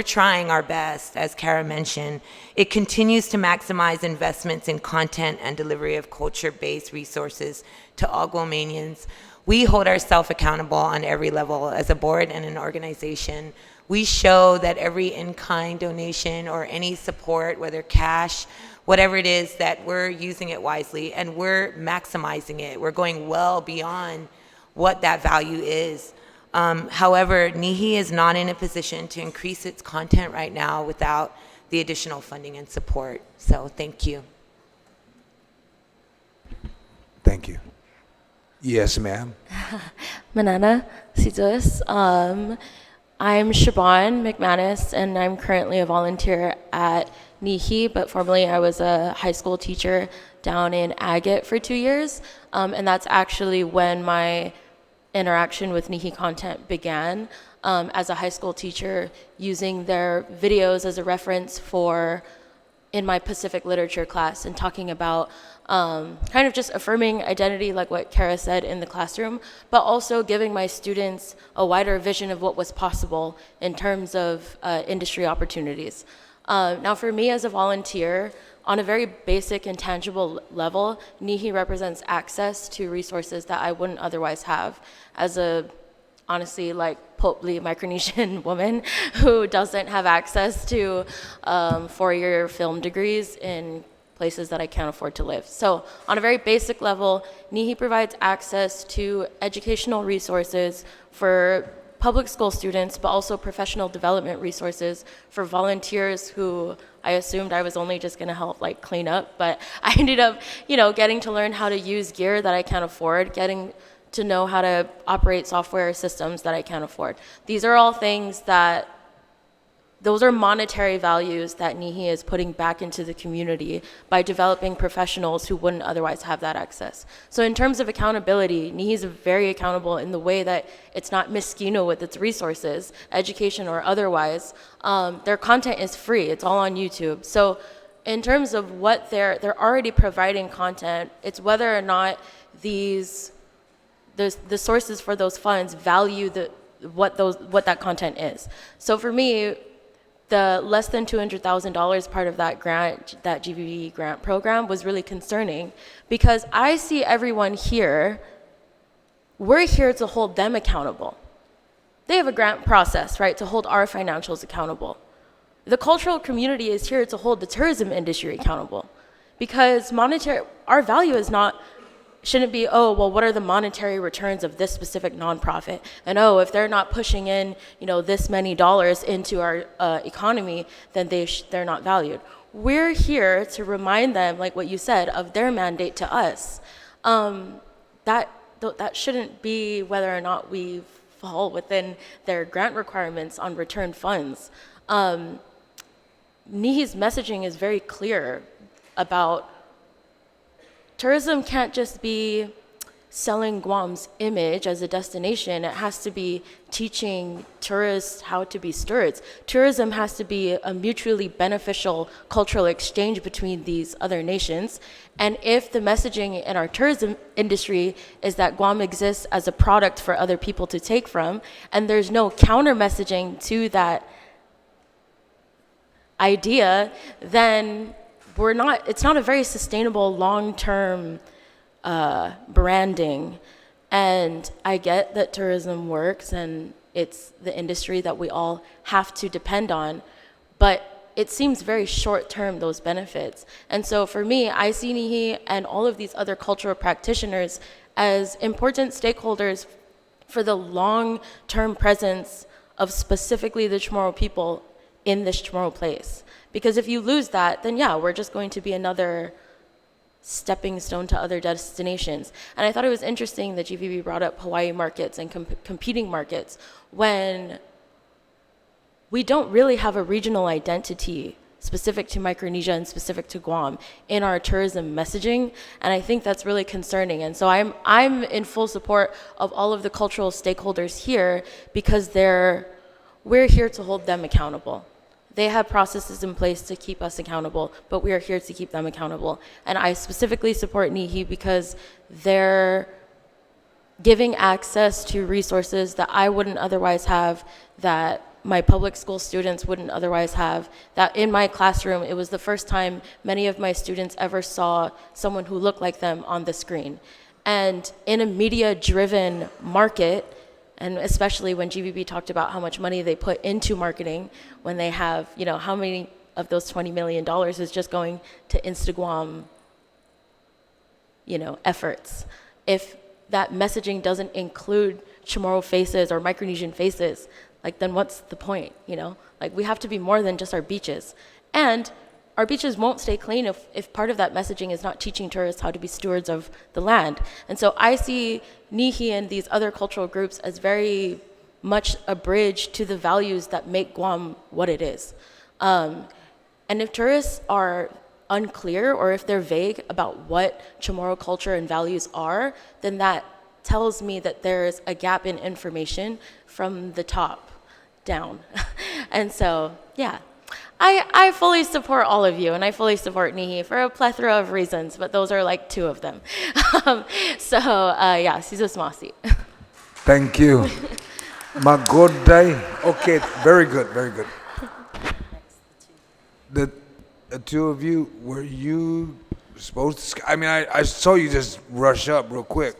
trying our best, as Kara mentioned. It continues to maximize investments in content and delivery of culture-based resources to all Guamanians. We hold ourselves accountable on every level as a board and an organization. We show that every in-kind donation or any support, whether cash, whatever it is, that we're using it wisely and we're maximizing it. We're going well beyond what that value is. However, NIHI is not in a position to increase its content right now without the additional funding and support. So thank you. Thank you. Yes, ma'am. Manana Citos. I'm Siobhan McManus, and I'm currently a volunteer at NIHI, but formerly I was a high school teacher down in Agate for 2 years, and that's actually when my interaction with NIHI content began, as a high school teacher, using their videos as a reference in my Pacific literature class and talking about kind of just affirming identity, like what Kara said, in the classroom, but also giving my students a wider vision of what was possible in terms of industry opportunities. Now for me as a volunteer, on a very basic and tangible level, NIHI represents access to resources that I wouldn't otherwise have as a, honestly, like Popely Micronesian woman who doesn't have access to 4-year film degrees in places that I can't afford to live. So on a very basic level, NIHI provides access to educational resources for public school students, but also professional development resources for volunteers who I assumed I was only just gonna help like clean up, but I ended up, getting to learn how to use gear that I can't afford, getting to know how to operate software systems that I can't afford. These are all things that those are monetary values that NIHI is putting back into the community by developing professionals who wouldn't otherwise have that access. So in terms of accountability, NIHI is very accountable in the way that it's not Mezquino with its resources, education or otherwise. Their content is free, it's all on YouTube. So in terms of what they're already providing content, it's whether or not the sources for those funds value what that content is. So for me, the less than $200,000 part of that grant, that GVB grant program, was really concerning because I see everyone here, we're here to hold them accountable. They have a grant process, right, to hold our financials accountable. The cultural community is here to hold the tourism industry accountable because our value is shouldn't be, oh, well, what are the monetary returns of this specific nonprofit? And oh, if they're not pushing in, this many dollars into our economy, then they're not valued. We're here to remind them, like what you said, of their mandate to us. That shouldn't be whether or not we fall within their grant requirements on return funds. NIHI's messaging is very clear about tourism can't just be selling Guam's image as a destination. It has to be teaching tourists how to be stewards. Tourism has to be a mutually beneficial cultural exchange between these other nations. And if the messaging in our tourism industry is that Guam exists as a product for other people to take from, and there's no counter messaging to that idea, then it's not a very sustainable long-term branding. And I get that tourism works and it's the industry that we all have to depend on, but it seems very short-term, those benefits. And so for me, I see NIHI and all of these other cultural practitioners as important stakeholders for the long-term presence of specifically the Chamorro people in this Chamorro place. Because if you lose that, then yeah, we're just going to be another stepping stone to other destinations. And I thought it was interesting that GVB brought up Hawaii markets and competing markets when we don't really have a regional identity specific to Micronesia and specific to Guam in our tourism messaging. And I think that's really concerning. And so I'm in full support of all of the cultural stakeholders here because we're here to hold them accountable. They have processes in place to keep us accountable, but we are here to keep them accountable. And I specifically support NIHI because they're giving access to resources that I wouldn't otherwise have, that my public school students wouldn't otherwise have, that in my classroom, it was the first time many of my students ever saw someone who looked like them on the screen. And in a media-driven market, and especially when GVB talked about how much money they put into marketing, when they have, how many of those $20 million is just going to Instagram, efforts. If that messaging doesn't include Chamorro faces or Micronesian faces, then what's the point, we have to be more than just our beaches. And our beaches won't stay clean if part of that messaging is not teaching tourists how to be stewards of the land. And so I see NIHI and these other cultural groups as very much a bridge to the values that make Guam what it is. And if tourists are unclear or if they're vague about what Chamorro culture and values are, then that tells me that there's a gap in information from the top down. And so, yeah. I fully support all of you, and I fully support NIHI for a plethora of reasons, but those are two of them. Yeah, Sisus Masi. Thank you. Magodai. Okay, very good, very good. The two of you, were you supposed to? I saw you just rush up real quick.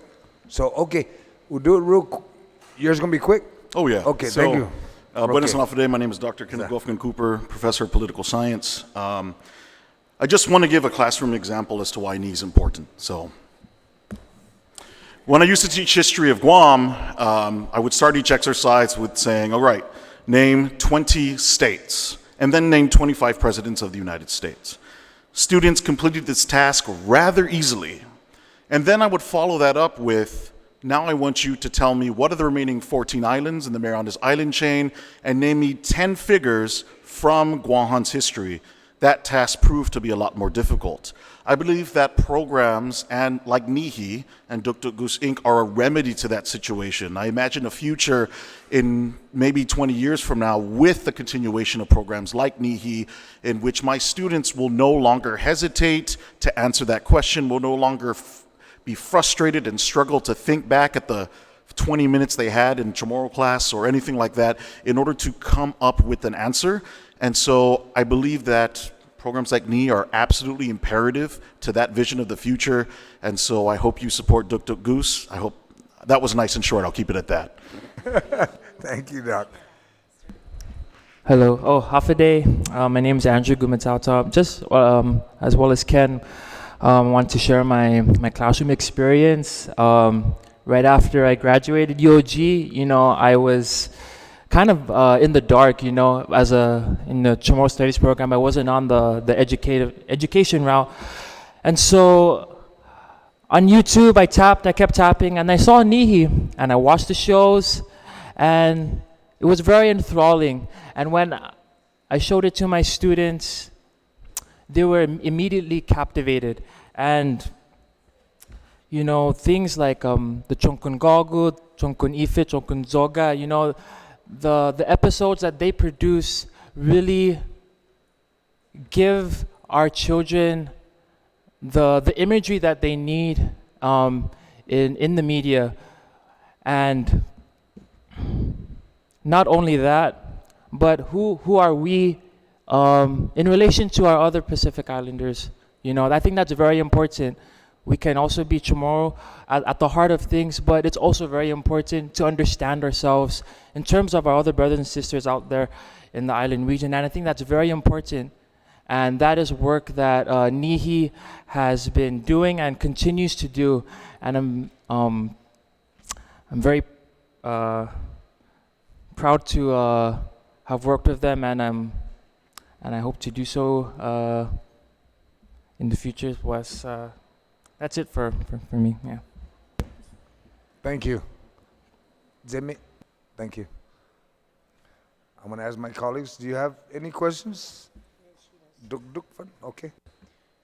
So, okay, we'll do it real quick. Yours going to be quick? Oh, yeah. Okay, thank you. Buenos Noafide, my name is Dr. Kenneth Wolfgang Cooper, Professor of Political Science. I just want to give a classroom example as to why NIHI is important. So, when I used to teach history of Guam, I would start each exercise with saying, all right, name 20 states, and then name 25 presidents of the United States. Students completed this task rather easily, and then I would follow that up with Now I want you to tell me what are the remaining 14 islands in the Marianas Island chain and name me 10 figures from Guam's history. That task proved to be a lot more difficult. I believe that programs and like NIHI and Duk Goose Inc. are a remedy to that situation. I imagine a future in maybe 20 years from now with the continuation of programs like NIHI in which my students will no longer hesitate to answer that question, will no longer be frustrated and struggle to think back at the 20 minutes they had in tomorrow class or anything like that in order to come up with an answer. And so I believe that programs like NIHI are absolutely imperative to that vision of the future. And so I hope you support Duk Goose. I hope that was nice and short. I'll keep it at that. Thank you, Doc. Hello. Oh, half a day. My name is Andrew Gumatauta. Just as well as Ken, want to share my classroom experience. Right after I graduated UOG, I was kind of in the dark, in the Chamorro Studies program. I wasn't on the education route. And so on YouTube, I kept tapping, and I saw NIHI, and I watched the shows, and it was very enthralling. And when I showed it to my students, they were immediately captivated. And things like the Chongkun Gogu, Chongkun Ife, Chongkun Zoga, the episodes that they produce really give our children the imagery that they need in the media. And not only that, but who are we in relation to our other Pacific Islanders? I think that's very important. We can also be Chamorro at the heart of things, but it's also very important to understand ourselves in terms of our other brothers and sisters out there in the island region. And I think that's very important. And that is work that NIHI has been doing and continues to do. And I'm very proud to have worked with them, and I hope to do so in the future. That's it for me. Yeah. Thank you. Jimmy, thank you. I'm going to ask my colleagues, do you have any questions? Duk, okay.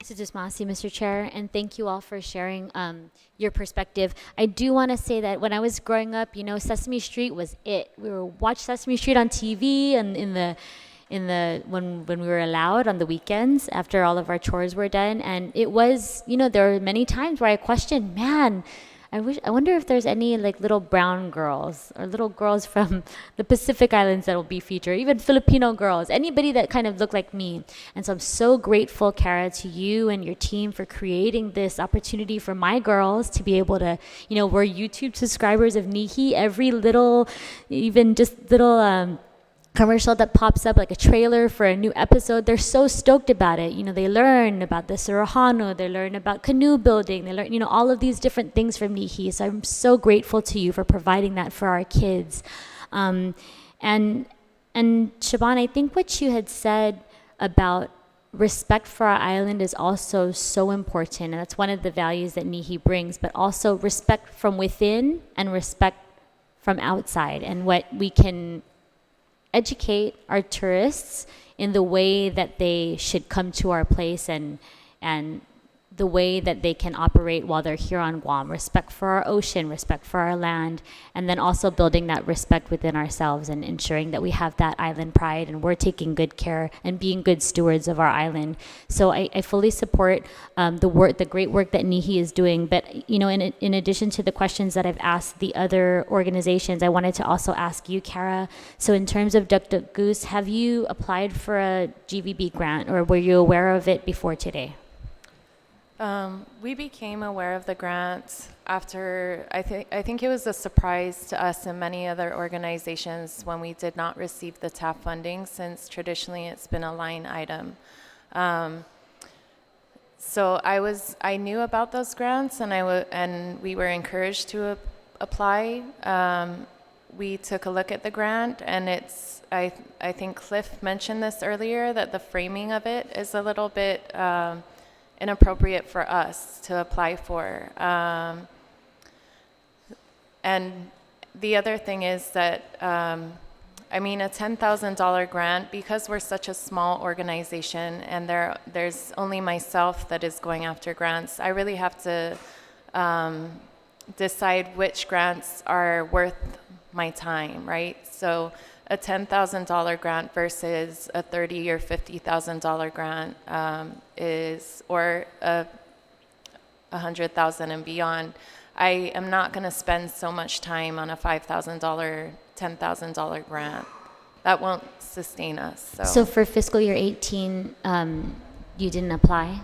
Sujasmasi, Mr. Chair, and thank you all for sharing your perspective. I do want to say that when I was growing up, Sesame Street was it. We were watch Sesame Street on TV and when we were allowed on the weekends after all of our chores were done. And it was, there were many times where I questioned, man, I wonder if there's any like little brown girls or little girls from the Pacific Islands that will be featured, even Filipino girls, anybody that kind of looked like me. And so I'm so grateful, Kara, to you and your team for creating this opportunity for my girls to be able to, we're YouTube subscribers of NIHI. Every little, even just little commercial that pops up, like a trailer for a new episode, they're so stoked about it. They learn about the Surahano, they learn about canoe building, they learn, all of these different things from NIHI. So I'm so grateful to you for providing that for our kids. And Shaban, I think what you had said about respect for our island is also so important, and that's one of the values that NIHI brings, but also respect from within and respect from outside, and what we can educate our tourists in the way that they should come to our place and the way that they can operate while they're here on Guam. Respect for our ocean, respect for our land, and then also building that respect within ourselves and ensuring that we have that island pride and we're taking good care and being good stewards of our island. So I fully support the great work that NIHI is doing. But in addition to the questions that I've asked the other organizations, I wanted to also ask you, Kara. So in terms of Duk Goose, have you applied for a GVB grant, or were you aware of it before today? We became aware of the grant after, I think it was a surprise to us and many other organizations when we did not receive the TAP funding, since traditionally it's been a line item. So I knew about those grants, and we were encouraged to apply. We took a look at the grant, and I think Cliff mentioned this earlier, that the framing of it is a little bit inappropriate for us to apply for. And the other thing is that, I mean, a $10,000 grant, because we're such a small organization and there's only myself that is going after grants, I really have to decide which grants are worth my time, right? So a $10,000 grant versus a $30,000 or $50,000 grant or a $100,000 and beyond. I am not going to spend so much time on a $5,000, $10,000 grant. That won't sustain us. So for fiscal year 18, you didn't apply?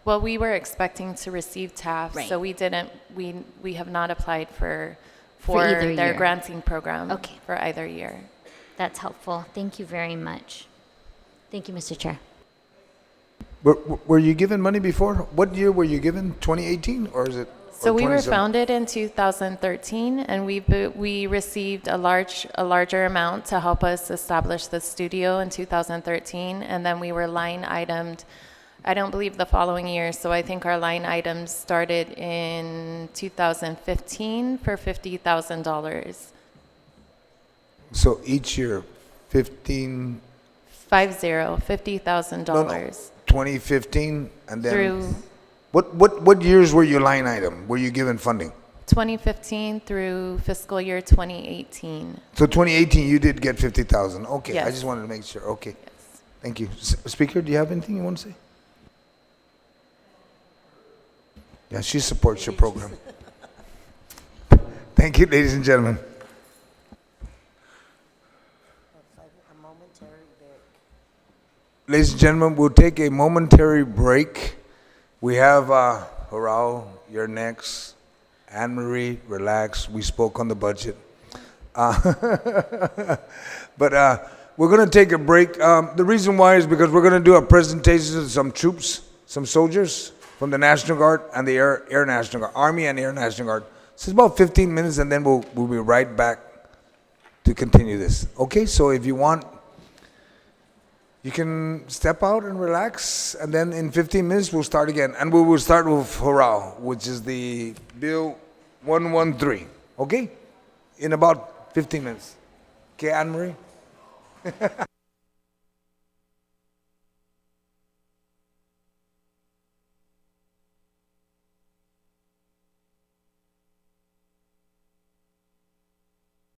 Well, we were expecting to receive TAF, Right. so we didn't. We have not applied for either their year. granting program Okay. for either year. That's helpful. Thank you very much. Thank you, Mr. Chair. Were you given money before? What year were you given? 2018 or is it? So or we were 27? founded in 2013, and we received a larger amount to help us establish the studio in 2013, and then we were line itemed. I don't believe the following year, so I think our line items started in 2015 for $50,000. So each year, 15. $50,000. 2015 and then. Through. What years were you line item? Were you given funding? 2015 through fiscal year 2018. So 2018 you did get 50,000. Okay, I Yes. just wanted to make sure. Okay. Yes. Thank you. Speaker, do you have anything you want to say? Yeah, she supports your program. Thank you, ladies and gentlemen. Ladies and gentlemen, we'll take a momentary break. We have Horal, you're next. Anne Marie, relax. We spoke on the budget. But we're going to take a break. The reason why is because we're going to do a presentation to some troops, some soldiers from the National Guard and the Air National Guard, Army and Air National Guard. So it's about 15 minutes and then we'll be right back to continue this. Okay, so if you want, you can step out and relax, and then in 15 minutes we'll start again. And we will start with Horal, which is the Bill 113, okay? In about 15 minutes. Okay, Anne-Marie?